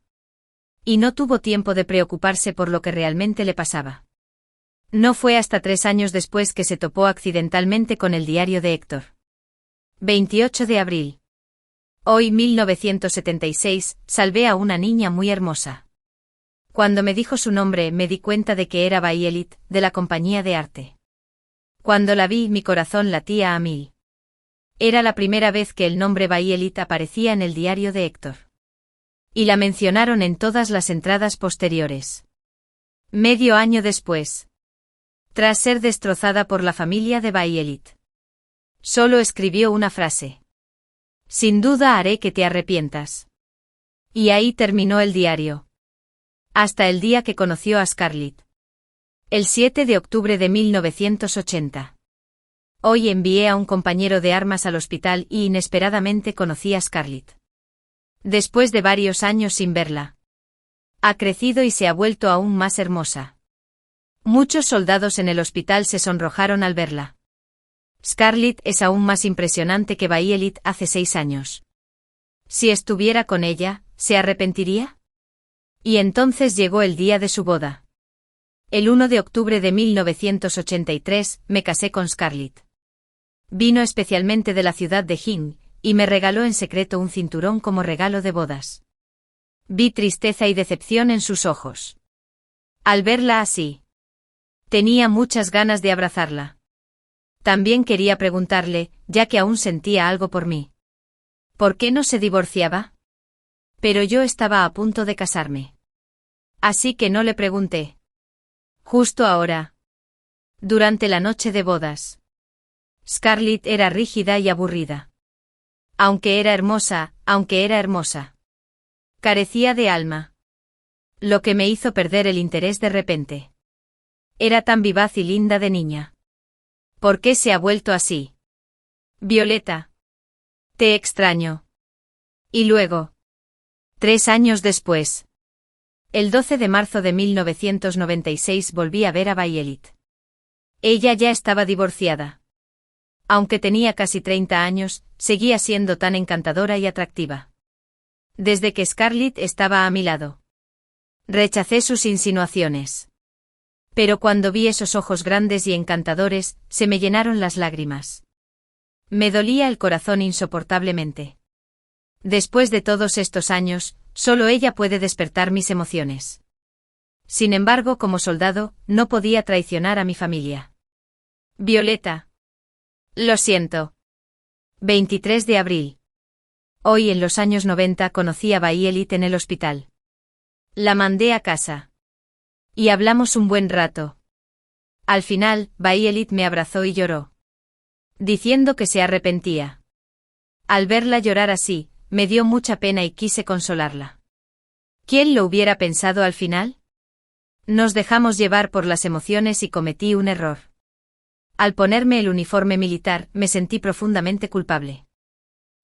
Y no tuvo tiempo de preocuparse por lo que realmente le pasaba. No fue hasta 3 años después que se topó accidentalmente con el diario de Héctor. 28 de abril. Hoy 1976, salvé a una niña muy hermosa. Cuando me dijo su nombre, me di cuenta de que era Violet, de la compañía de arte. Cuando la vi, mi corazón latía a 1000. Era la primera vez que el nombre Violet aparecía en el diario de Héctor. Y la mencionaron en todas las entradas posteriores. Medio año después, tras ser destrozada por la familia de Violet, solo escribió una frase: sin duda haré que te arrepientas. Y ahí terminó el diario. Hasta el día que conoció a Scarlett. El 7 de octubre de 1980. Hoy envié a un compañero de armas al hospital y inesperadamente conocí a Scarlett. Después de varios años sin verla, ha crecido y se ha vuelto aún más hermosa. Muchos soldados en el hospital se sonrojaron al verla. Scarlett es aún más impresionante que Violet hace 6 años. Si estuviera con ella, ¿se arrepentiría? Y entonces llegó el día de su boda. El 1 de octubre de 1983 me casé con Scarlett. Vino especialmente de la ciudad de Hind, y me regaló en secreto un cinturón como regalo de bodas. Vi tristeza y decepción en sus ojos. Al verla así, tenía muchas ganas de abrazarla. También quería preguntarle, ya que aún sentía algo por mí. ¿Por qué no se divorciaba? Pero yo estaba a punto de casarme. Así que no le pregunté. Justo ahora. Durante la noche de bodas. Scarlett era rígida y aburrida. Aunque era hermosa. Carecía de alma. Lo que me hizo perder el interés de repente. Era tan vivaz y linda de niña. ¿Por qué se ha vuelto así? Violeta. Te extraño. Y luego. 3 años después. El 12 de marzo de 1996 volví a ver a Violet. Ella ya estaba divorciada. Aunque tenía casi 30 años, seguía siendo tan encantadora y atractiva. Desde que Scarlett estaba a mi lado. Rechacé sus insinuaciones. Pero cuando vi esos ojos grandes y encantadores, se me llenaron las lágrimas. Me dolía el corazón insoportablemente. Después de todos estos años, solo ella puede despertar mis emociones. Sin embargo, como soldado, no podía traicionar a mi familia. Violeta. Lo siento. 23 de abril. Hoy en los años 90 conocí a Violet en el hospital. La mandé a casa. Y hablamos un buen rato. Al final, Violet me abrazó y lloró. Diciendo que se arrepentía. Al verla llorar así, me dio mucha pena y quise consolarla. ¿Quién lo hubiera pensado al final? Nos dejamos llevar por las emociones y cometí un error. Al ponerme el uniforme militar, me sentí profundamente culpable.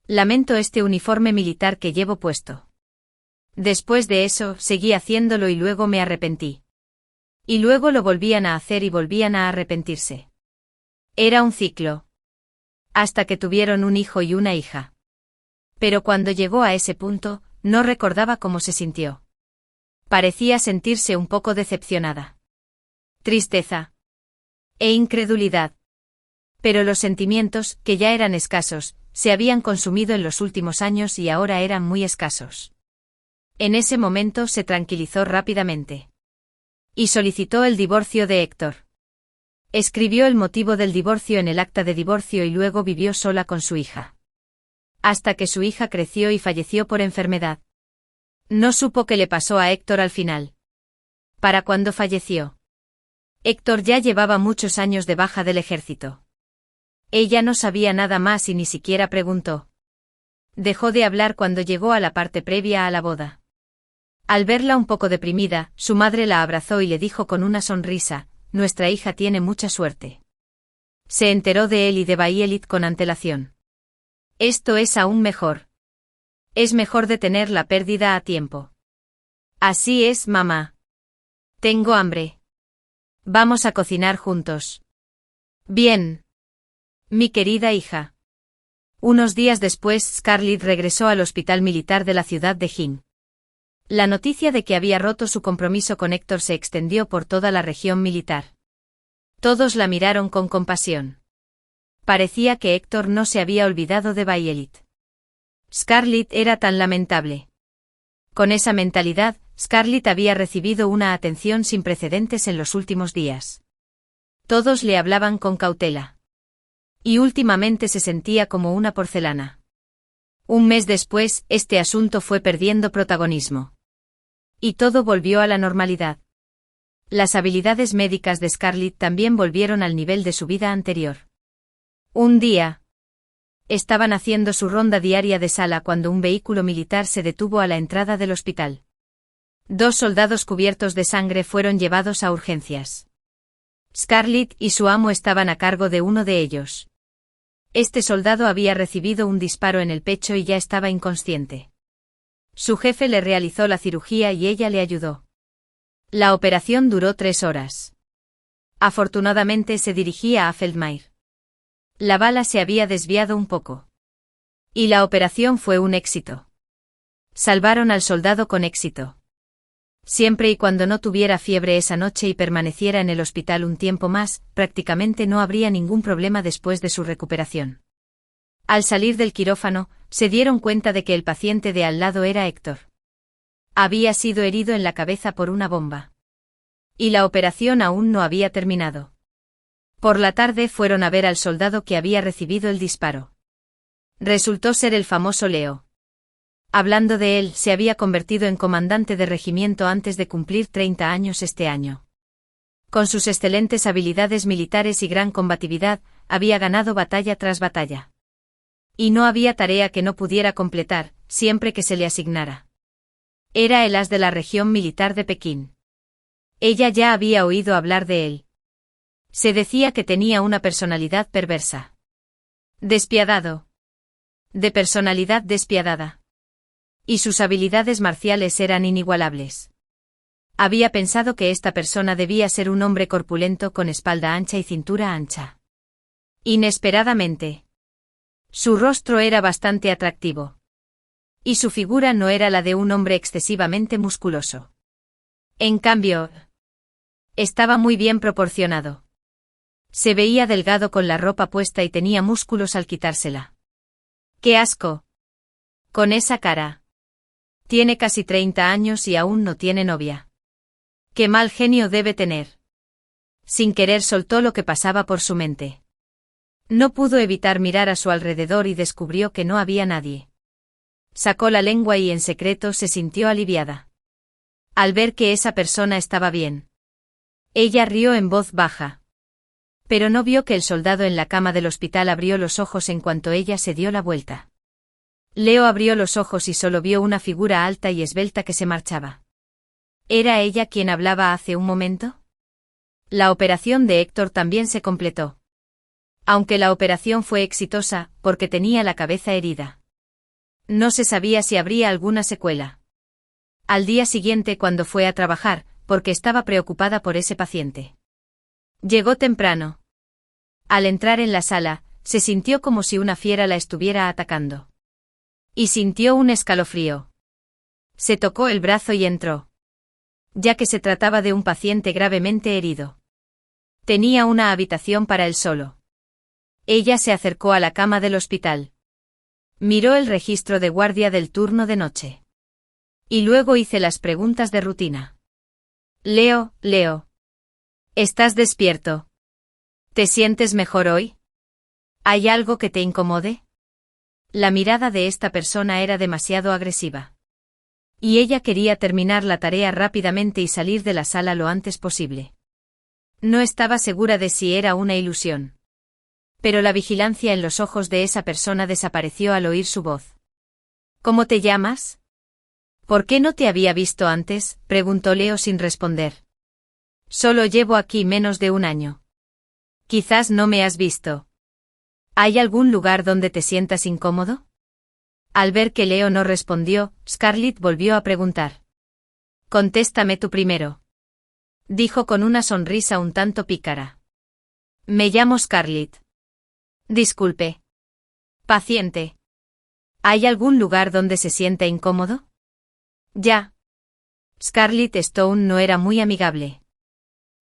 Lamento este uniforme militar que llevo puesto. Después de eso, seguí haciéndolo y luego me arrepentí. Y luego lo volvían a hacer y volvían a arrepentirse. Era un ciclo. Hasta que tuvieron un hijo y una hija. Pero cuando llegó a ese punto, no recordaba cómo se sintió. Parecía sentirse un poco decepcionada. Tristeza. E incredulidad. Pero los sentimientos, que ya eran escasos, se habían consumido en los últimos años y ahora eran muy escasos. En ese momento se tranquilizó rápidamente. Y solicitó el divorcio de Héctor. Escribió el motivo del divorcio en el acta de divorcio y luego vivió sola con su hija. Hasta que su hija creció y falleció por enfermedad. No supo qué le pasó a Héctor al final. ¿Para cuándo falleció? Héctor ya llevaba muchos años de baja del ejército. Ella no sabía nada más y ni siquiera preguntó. Dejó de hablar cuando llegó a la parte previa a la boda. Al verla un poco deprimida, su madre la abrazó y le dijo con una sonrisa, «Nuestra hija tiene mucha suerte». Se enteró de él y de Violet con antelación. Esto es aún mejor. Es mejor detener la pérdida a tiempo. Así es, mamá. Tengo hambre. Vamos a cocinar juntos. Bien. Mi querida hija. Unos días después, Scarlett regresó al hospital militar de la ciudad de Hind. La noticia de que había roto su compromiso con Héctor se extendió por toda la región militar. Todos la miraron con compasión. Parecía que Héctor no se había olvidado de Violet. Scarlett era tan lamentable. Con esa mentalidad, Scarlett había recibido una atención sin precedentes en los últimos días. Todos le hablaban con cautela. Y últimamente se sentía como una porcelana. Un mes después, este asunto fue perdiendo protagonismo. Y todo volvió a la normalidad. Las habilidades médicas de Scarlett también volvieron al nivel de su vida anterior. Un día, estaban haciendo su ronda diaria de sala cuando un vehículo militar se detuvo a la entrada del hospital. 2 soldados cubiertos de sangre fueron llevados a urgencias. Scarlett y su amo estaban a cargo de uno de ellos. Este soldado había recibido un disparo en el pecho y ya estaba inconsciente. Su jefe le realizó la cirugía y ella le ayudó. La operación duró 3 horas. Afortunadamente se dirigía a Feldmire. La bala se había desviado un poco. Y la operación fue un éxito. Salvaron al soldado con éxito. Siempre y cuando no tuviera fiebre esa noche y permaneciera en el hospital un tiempo más, prácticamente no habría ningún problema después de su recuperación. Al salir del quirófano, se dieron cuenta de que el paciente de al lado era Héctor. Había sido herido en la cabeza por una bomba. Y la operación aún no había terminado. Por la tarde fueron a ver al soldado que había recibido el disparo. Resultó ser el famoso Leo. Hablando de él, se había convertido en comandante de regimiento antes de cumplir 30 años este año. Con sus excelentes habilidades militares y gran combatividad, había ganado batalla tras batalla. Y no había tarea que no pudiera completar, siempre que se le asignara. Era el as de la región militar de Pekín. Ella ya había oído hablar de él. Se decía que tenía una personalidad perversa. Despiadado. De personalidad despiadada. Y sus habilidades marciales eran inigualables. Había pensado que esta persona debía ser un hombre corpulento con espalda ancha y cintura ancha. Inesperadamente. Su rostro era bastante atractivo. Y su figura no era la de un hombre excesivamente musculoso. En cambio, estaba muy bien proporcionado. Se veía delgado con la ropa puesta y tenía músculos al quitársela. ¡Qué asco! Con esa cara. Tiene casi 30 años y aún no tiene novia. ¡Qué mal genio debe tener! Sin querer soltó lo que pasaba por su mente. No pudo evitar mirar a su alrededor y descubrió que no había nadie. Sacó la lengua y en secreto se sintió aliviada. Al ver que esa persona estaba bien. Ella rió en voz baja. Pero no vio que el soldado en la cama del hospital abrió los ojos en cuanto ella se dio la vuelta. Leo abrió los ojos y solo vio una figura alta y esbelta que se marchaba. ¿Era ella quien hablaba hace un momento? La operación de Héctor también se completó. Aunque la operación fue exitosa, porque tenía la cabeza herida. No se sabía si habría alguna secuela. Al día siguiente cuando fue a trabajar, porque estaba preocupada por ese paciente. Llegó temprano. Al entrar en la sala, se sintió como si una fiera la estuviera atacando. Y sintió un escalofrío. Se tocó el brazo y entró. Ya que se trataba de un paciente gravemente herido. Tenía una habitación para él solo. Ella se acercó a la cama del hospital. Miró el registro de guardia del turno de noche. Y luego hice las preguntas de rutina. Leo. ¿Estás despierto? ¿Te sientes mejor hoy? ¿Hay algo que te incomode? La mirada de esta persona era demasiado agresiva. Y ella quería terminar la tarea rápidamente y salir de la sala lo antes posible. No estaba segura de si era una ilusión. Pero la vigilancia en los ojos de esa persona desapareció al oír su voz. ¿Cómo te llamas? ¿Por qué no te había visto antes?, preguntó Leo sin responder. Solo llevo aquí menos de un año. Quizás no me has visto. ¿Hay algún lugar donde te sientas incómodo? Al ver que Leo no respondió, Scarlett volvió a preguntar. Contéstame tú primero. Dijo con una sonrisa un tanto pícara. Me llamo Scarlett. Disculpe. Paciente. ¿Hay algún lugar donde se sienta incómodo? Ya. Scarlett Stone no era muy amigable.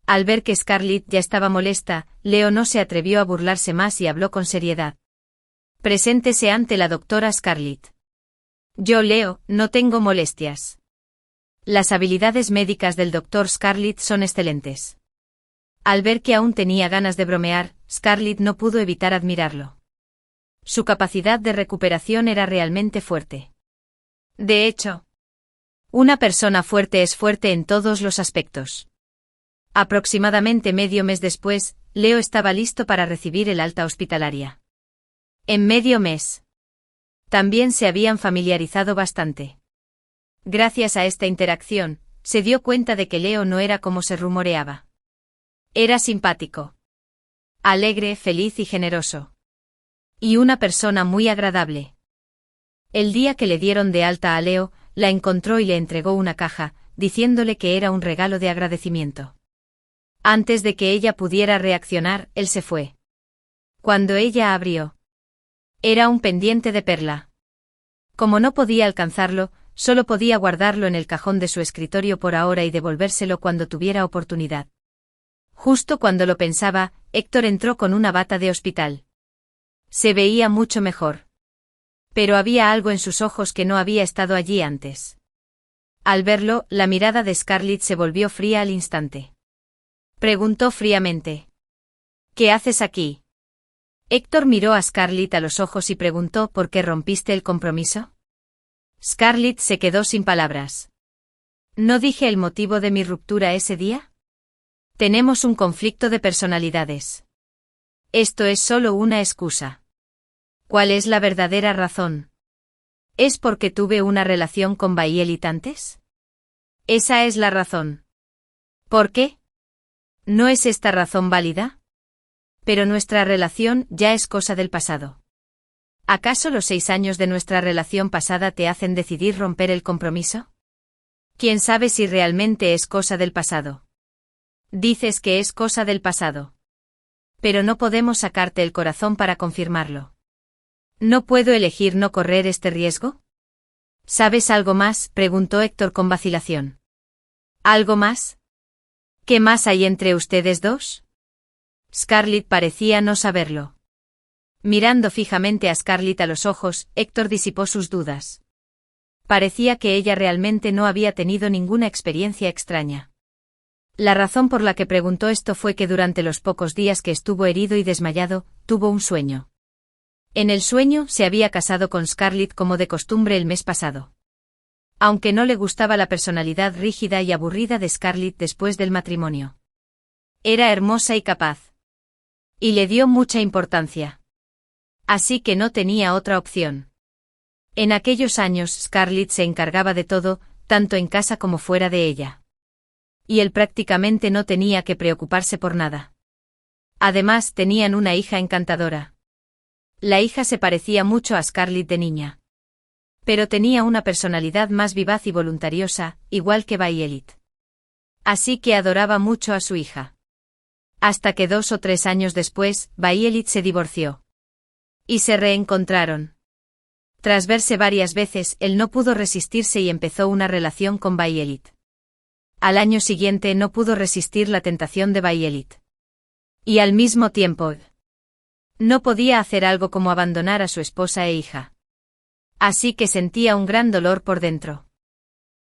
Al ver que Scarlett ya estaba molesta, Leo no se atrevió a burlarse más y habló con seriedad. Preséntese ante la doctora Scarlett. Yo, Leo, no tengo molestias. Las habilidades médicas del doctor Scarlett son excelentes. Al ver que aún tenía ganas de bromear, Scarlett no pudo evitar admirarlo. Su capacidad de recuperación era realmente fuerte. De hecho, una persona fuerte es fuerte en todos los aspectos. Aproximadamente medio mes después, Leo estaba listo para recibir el alta hospitalaria. En medio mes. También se habían familiarizado bastante. Gracias a esta interacción, se dio cuenta de que Leo no era como se rumoreaba. Era simpático. Alegre, feliz y generoso. Y una persona muy agradable. El día que le dieron de alta a Leo, la encontró y le entregó una caja, diciéndole que era un regalo de agradecimiento. Antes de que ella pudiera reaccionar, él se fue. Cuando ella abrió, era un pendiente de perla. Como no podía alcanzarlo, Solo podía guardarlo en el cajón de su escritorio por ahora y devolvérselo cuando tuviera oportunidad. Justo cuando lo pensaba, Héctor entró con una bata de hospital. Se veía mucho mejor. Pero había algo en sus ojos que no había estado allí antes. Al verlo, la mirada de Scarlett se volvió fría al instante. Preguntó fríamente: ¿Qué haces aquí? Héctor miró a Scarlett a los ojos y preguntó: ¿Por qué rompiste el compromiso? Scarlett se quedó sin palabras. ¿No dije el motivo de mi ruptura ese día? Tenemos un conflicto de personalidades. Esto es solo una excusa. ¿Cuál es la verdadera razón? ¿Es porque tuve una relación con Violet antes? Esa es la razón. ¿Por qué? ¿No es esta razón válida? Pero nuestra relación ya es cosa del pasado. ¿Acaso los 6 años de nuestra relación pasada te hacen decidir romper el compromiso? ¿Quién sabe si realmente es cosa del pasado? Dices que es cosa del pasado. Pero no podemos sacarte el corazón para confirmarlo. ¿No puedo elegir no correr este riesgo? ¿Sabes algo más?, preguntó Héctor con vacilación. ¿Algo más? ¿Qué más hay entre ustedes dos? Scarlett parecía no saberlo. Mirando fijamente a Scarlett a los ojos, Héctor disipó sus dudas. Parecía que ella realmente no había tenido ninguna experiencia extraña. La razón por la que preguntó esto fue que durante los pocos días que estuvo herido y desmayado, tuvo un sueño. En el sueño se había casado con Scarlett como de costumbre el mes pasado. Aunque no le gustaba la personalidad rígida y aburrida de Scarlett después del matrimonio. Era hermosa y capaz. Y le dio mucha importancia. Así que no tenía otra opción. En aquellos años Scarlett se encargaba de todo, tanto en casa como fuera de ella. Y él prácticamente no tenía que preocuparse por nada. Además tenían una hija encantadora. La hija se parecía mucho a Scarlett de niña. Pero tenía una personalidad más vivaz y voluntariosa, igual que Violet. Así que adoraba mucho a su hija. Hasta que 2 o 3 años después, Violet se divorció. Y se reencontraron. Tras verse varias veces, él no pudo resistirse y empezó una relación con Violet. Al año siguiente no pudo resistir la tentación de Violet. Y al mismo tiempo, no podía hacer algo como abandonar a su esposa e hija. Así que sentía un gran dolor por dentro.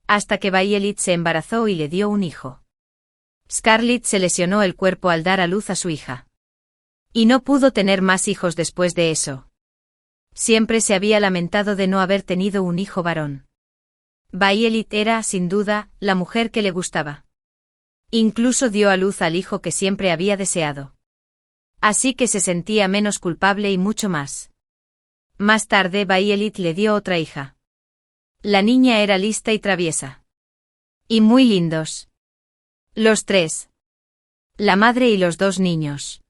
Hasta que Violet se embarazó y le dio un hijo. Scarlett se lesionó el cuerpo al dar a luz a su hija. Y no pudo tener más hijos después de eso. Siempre se había lamentado de no haber tenido un hijo varón. Violet era, sin duda, la mujer que le gustaba. Incluso dio a luz al hijo que siempre había deseado. Así que se sentía menos culpable y mucho más. Más tarde Violet le dio otra hija. La niña era lista y traviesa. Y muy lindos. Los 3. La madre y los 2 niños.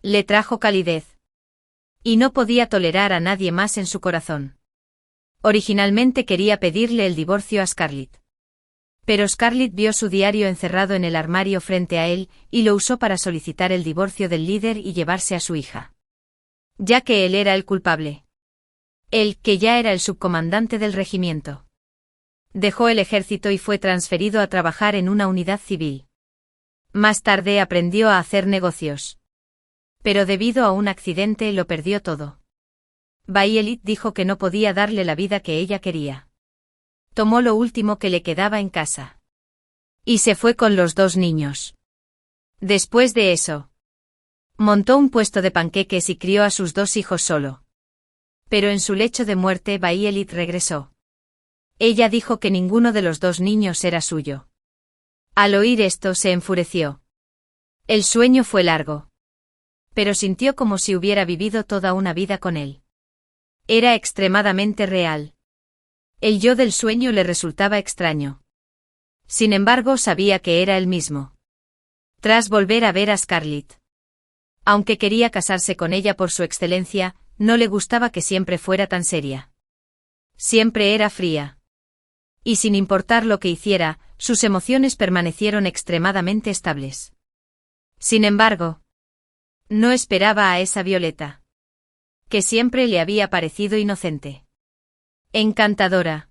Le trajo calidez. Y no podía tolerar a nadie más en su corazón. Originalmente quería pedirle el divorcio a Scarlett. Pero Scarlett vio su diario encerrado en el armario frente a él, y lo usó para solicitar el divorcio del líder y llevarse a su hija. Ya que él era el culpable. Él, que ya era el subcomandante del regimiento. Dejó el ejército y fue transferido a trabajar en una unidad civil. Más tarde aprendió a hacer negocios. Pero debido a un accidente lo perdió todo. Violet dijo que no podía darle la vida que ella quería. Tomó lo último que le quedaba en casa. Y se fue con los 2 niños. Después de eso, montó un puesto de panqueques y crió a sus 2 hijos solo. Pero en su lecho de muerte Violet regresó. Ella dijo que ninguno de los 2 niños era suyo. Al oír esto se enfureció. El sueño fue largo. Pero sintió como si hubiera vivido toda una vida con él. Era extremadamente real. El yo del sueño le resultaba extraño. Sin embargo, sabía que era él mismo. Tras volver a ver a Scarlett. Aunque quería casarse con ella por su excelencia, no le gustaba que siempre fuera tan seria. Siempre era fría. Y sin importar lo que hiciera, sus emociones permanecieron extremadamente estables. Sin embargo, no esperaba a esa Violeta. Que siempre le había parecido inocente. Encantadora.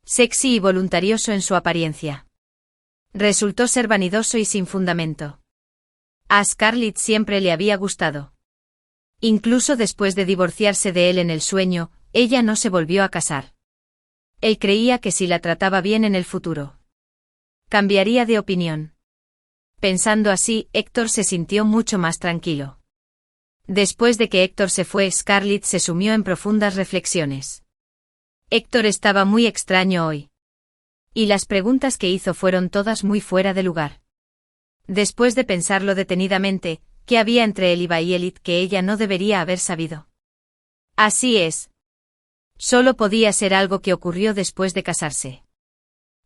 Sexy y voluntarioso en su apariencia. Resultó ser vanidoso y sin fundamento. A Scarlett siempre le había gustado. Incluso después de divorciarse de él en el sueño, ella no se volvió a casar. Él creía que si la trataba bien en el futuro, cambiaría de opinión. Pensando así, Héctor se sintió mucho más tranquilo. Después de que Héctor se fue, Scarlett se sumió en profundas reflexiones. Héctor estaba muy extraño hoy. Y las preguntas que hizo fueron todas muy fuera de lugar. Después de pensarlo detenidamente, ¿qué había entre él y Violet que ella no debería haber sabido? Así es. Solo podía ser algo que ocurrió después de casarse.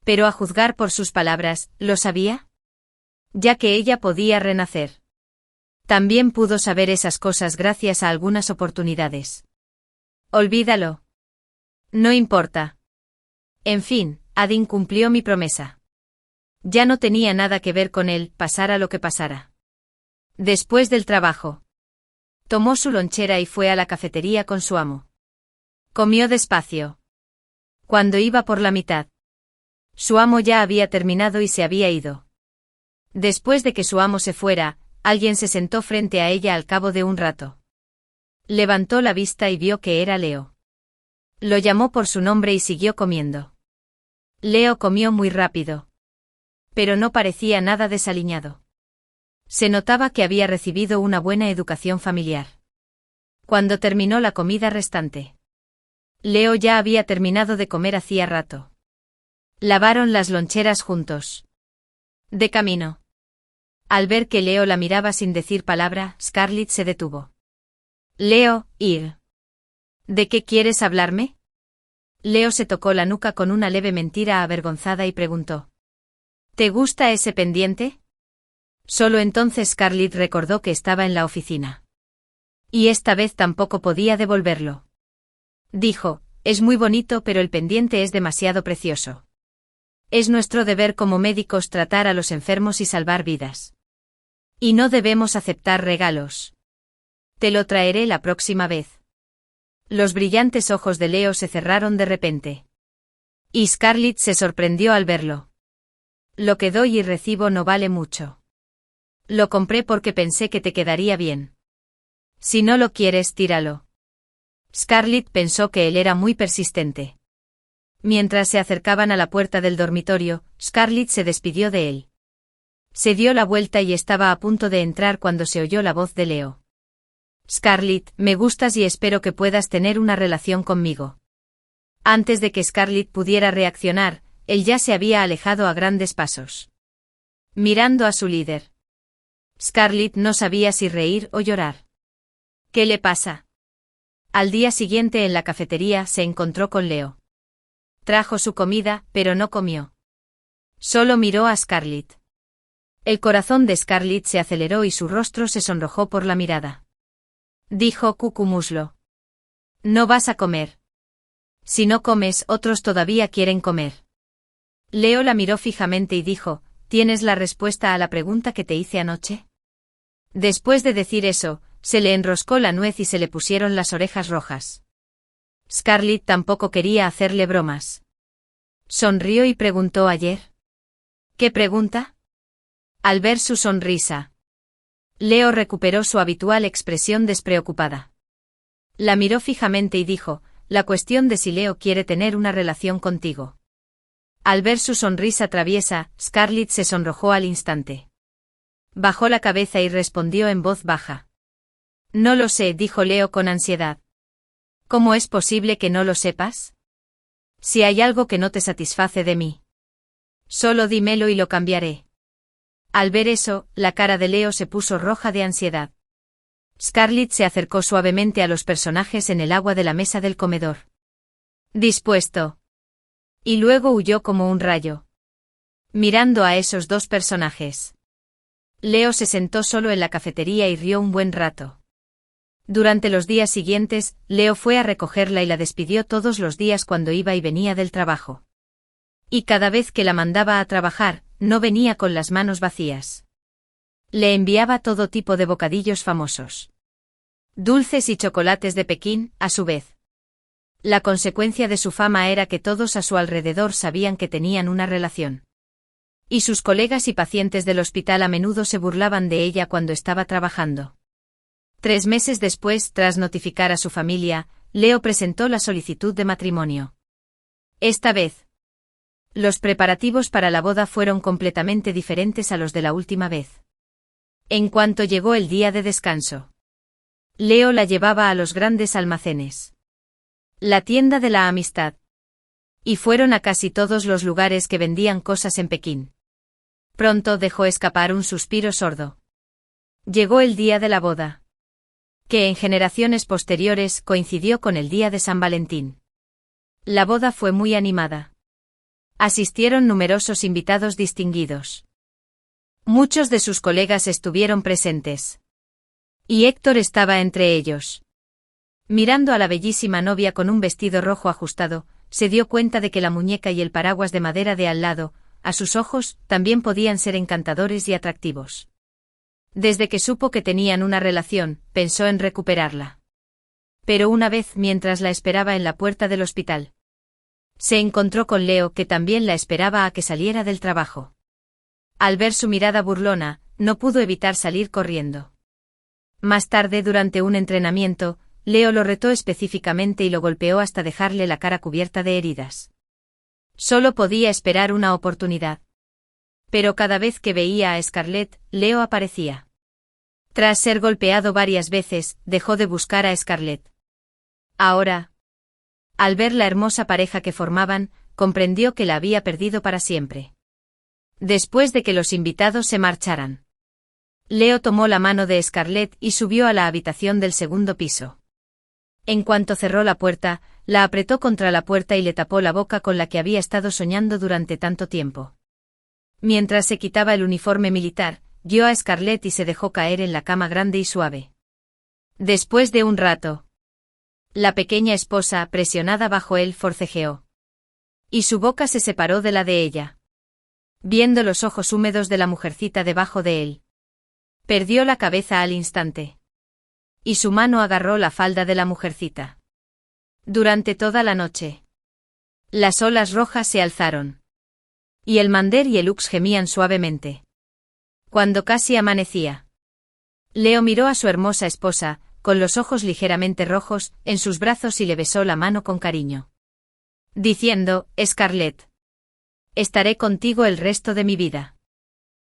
Pero a juzgar por sus palabras, ¿lo sabía? Ya que ella podía renacer. También pudo saber esas cosas gracias a algunas oportunidades. Olvídalo. No importa. En fin, Adin cumplió mi promesa. Ya no tenía nada que ver con él, pasara lo que pasara. Después del trabajo, tomó su lonchera y fue a la cafetería con su amo. Comió despacio. Cuando iba por la mitad, su amo ya había terminado y se había ido. Después de que su amo se fuera, alguien se sentó frente a ella al cabo de un rato. Levantó la vista y vio que era Leo. Lo llamó por su nombre y siguió comiendo. Leo comió muy rápido. Pero no parecía nada desaliñado. Se notaba que había recibido una buena educación familiar. Cuando terminó la comida restante, Leo ya había terminado de comer hacía rato. Lavaron las loncheras juntos. De camino. Al ver que Leo la miraba sin decir palabra, Scarlett se detuvo. Leo, ir. ¿De qué quieres hablarme? Leo se tocó la nuca con una leve mentira avergonzada y preguntó. ¿Te gusta ese pendiente? Solo entonces Scarlett recordó que estaba en la oficina. Y esta vez tampoco podía devolverlo. Dijo, es muy bonito pero el pendiente es demasiado precioso. Es nuestro deber como médicos tratar a los enfermos y salvar vidas. Y no debemos aceptar regalos. Te lo traeré la próxima vez. Los brillantes ojos de Leo se cerraron de repente. Y Scarlett se sorprendió al verlo. Lo que doy y recibo no vale mucho. Lo compré porque pensé que te quedaría bien. Si no lo quieres, tíralo. Scarlett pensó que él era muy persistente. Mientras se acercaban a la puerta del dormitorio, Scarlett se despidió de él. Se dio la vuelta y estaba a punto de entrar cuando se oyó la voz de Leo. Scarlett, me gustas y espero que puedas tener una relación conmigo. Antes de que Scarlett pudiera reaccionar, él ya se había alejado a grandes pasos. Mirando a su líder. Scarlett no sabía si reír o llorar. ¿Qué le pasa? Al día siguiente en la cafetería se encontró con Leo. Trajo su comida, pero no comió. Solo miró a Scarlett. El corazón de Scarlett se aceleró y su rostro se sonrojó por la mirada. Dijo Cucumuslo. No vas a comer. Si no comes, otros todavía quieren comer. Leo la miró fijamente y dijo, ¿tienes la respuesta a la pregunta que te hice anoche? Después de decir eso, se le enroscó la nuez y se le pusieron las orejas rojas. Scarlett tampoco quería hacerle bromas. Sonrió y preguntó ayer. ¿Qué pregunta? Al ver su sonrisa, Leo recuperó su habitual expresión despreocupada. La miró fijamente y dijo, la cuestión de si Leo quiere tener una relación contigo. Al ver su sonrisa traviesa, Scarlett se sonrojó al instante. Bajó la cabeza y respondió en voz baja. No lo sé, dijo Leo con ansiedad. ¿Cómo es posible que no lo sepas? Si hay algo que no te satisface de mí, solo dímelo y lo cambiaré. Al ver eso, la cara de Leo se puso roja de ansiedad. Scarlett se acercó suavemente a los personajes en el agua de la mesa del comedor. Dispuesto. Y luego huyó como un rayo. Mirando a esos dos personajes. Leo se sentó solo en la cafetería y rió un buen rato. Durante los días siguientes, Leo fue a recogerla y la despidió todos los días cuando iba y venía del trabajo. Y cada vez que la mandaba a trabajar, no venía con las manos vacías. Le enviaba todo tipo de bocadillos famosos. Dulces y chocolates de Pekín, a su vez. La consecuencia de su fama era que todos a su alrededor sabían que tenían una relación. Y sus colegas y pacientes del hospital a menudo se burlaban de ella cuando estaba trabajando. 3 meses después, tras notificar a su familia, Leo presentó la solicitud de matrimonio. Esta vez, los preparativos para la boda fueron completamente diferentes a los de la última vez. En cuanto llegó el día de descanso, Leo la llevaba a los grandes almacenes, la tienda de la amistad, y fueron a casi todos los lugares que vendían cosas en Pekín. Pronto dejó escapar un suspiro sordo. Llegó el día de la boda, que en generaciones posteriores coincidió con el día de San Valentín. La boda fue muy animada. Asistieron numerosos invitados distinguidos. Muchos de sus colegas estuvieron presentes. Y Héctor estaba entre ellos. Mirando a la bellísima novia con un vestido rojo ajustado, se dio cuenta de que la muñeca y el paraguas de madera de al lado, a sus ojos, también podían ser encantadores y atractivos. Desde que supo que tenían una relación, pensó en recuperarla. Pero una vez, mientras la esperaba en la puerta del hospital, se encontró con Leo, que también la esperaba a que saliera del trabajo. Al ver su mirada burlona, no pudo evitar salir corriendo. Más tarde, durante un entrenamiento, Leo lo retó específicamente y lo golpeó hasta dejarle la cara cubierta de heridas. Solo podía esperar una oportunidad. Pero cada vez que veía a Scarlett, Leo aparecía. Tras ser golpeado varias veces, dejó de buscar a Scarlett. Ahora, al ver la hermosa pareja que formaban, comprendió que la había perdido para siempre. Después de que los invitados se marcharan, Leo tomó la mano de Scarlett y subió a la habitación del segundo piso. En cuanto cerró la puerta, la apretó contra la puerta y le tapó la boca con la que había estado soñando durante tanto tiempo. Mientras se quitaba el uniforme militar, guió a Scarlett y se dejó caer en la cama grande y suave. Después de un rato, la pequeña esposa, presionada bajo él, forcejeó. Y su boca se separó de la de ella. Viendo los ojos húmedos de la mujercita debajo de él, perdió la cabeza al instante. Y su mano agarró la falda de la mujercita. Durante toda la noche, las olas rojas se alzaron. Y el Mander y el Ux gemían suavemente. Cuando casi amanecía, Leo miró a su hermosa esposa, con los ojos ligeramente rojos, en sus brazos y le besó la mano con cariño. Diciendo, Scarlett, estaré contigo el resto de mi vida.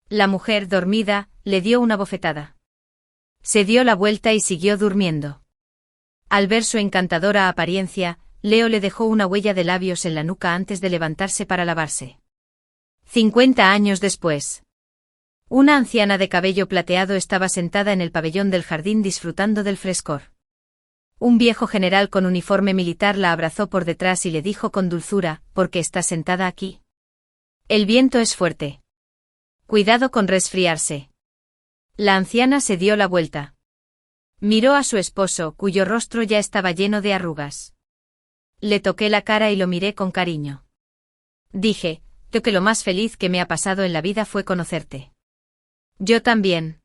La mujer, dormida, le dio una bofetada. Se dio la vuelta y siguió durmiendo. Al ver su encantadora apariencia, Leo le dejó una huella de labios en la nuca antes de levantarse para lavarse. 50 años después, una anciana de cabello plateado estaba sentada en el pabellón del jardín disfrutando del frescor. Un viejo general con uniforme militar la abrazó por detrás y le dijo con dulzura, ¿por qué estás sentada aquí? El viento es fuerte. Cuidado con resfriarse. La anciana se dio la vuelta. Miró a su esposo, cuyo rostro ya estaba lleno de arrugas. Le toqué la cara y lo miré con cariño. Dije, creo que lo más feliz que me ha pasado en la vida fue conocerte. Yo también.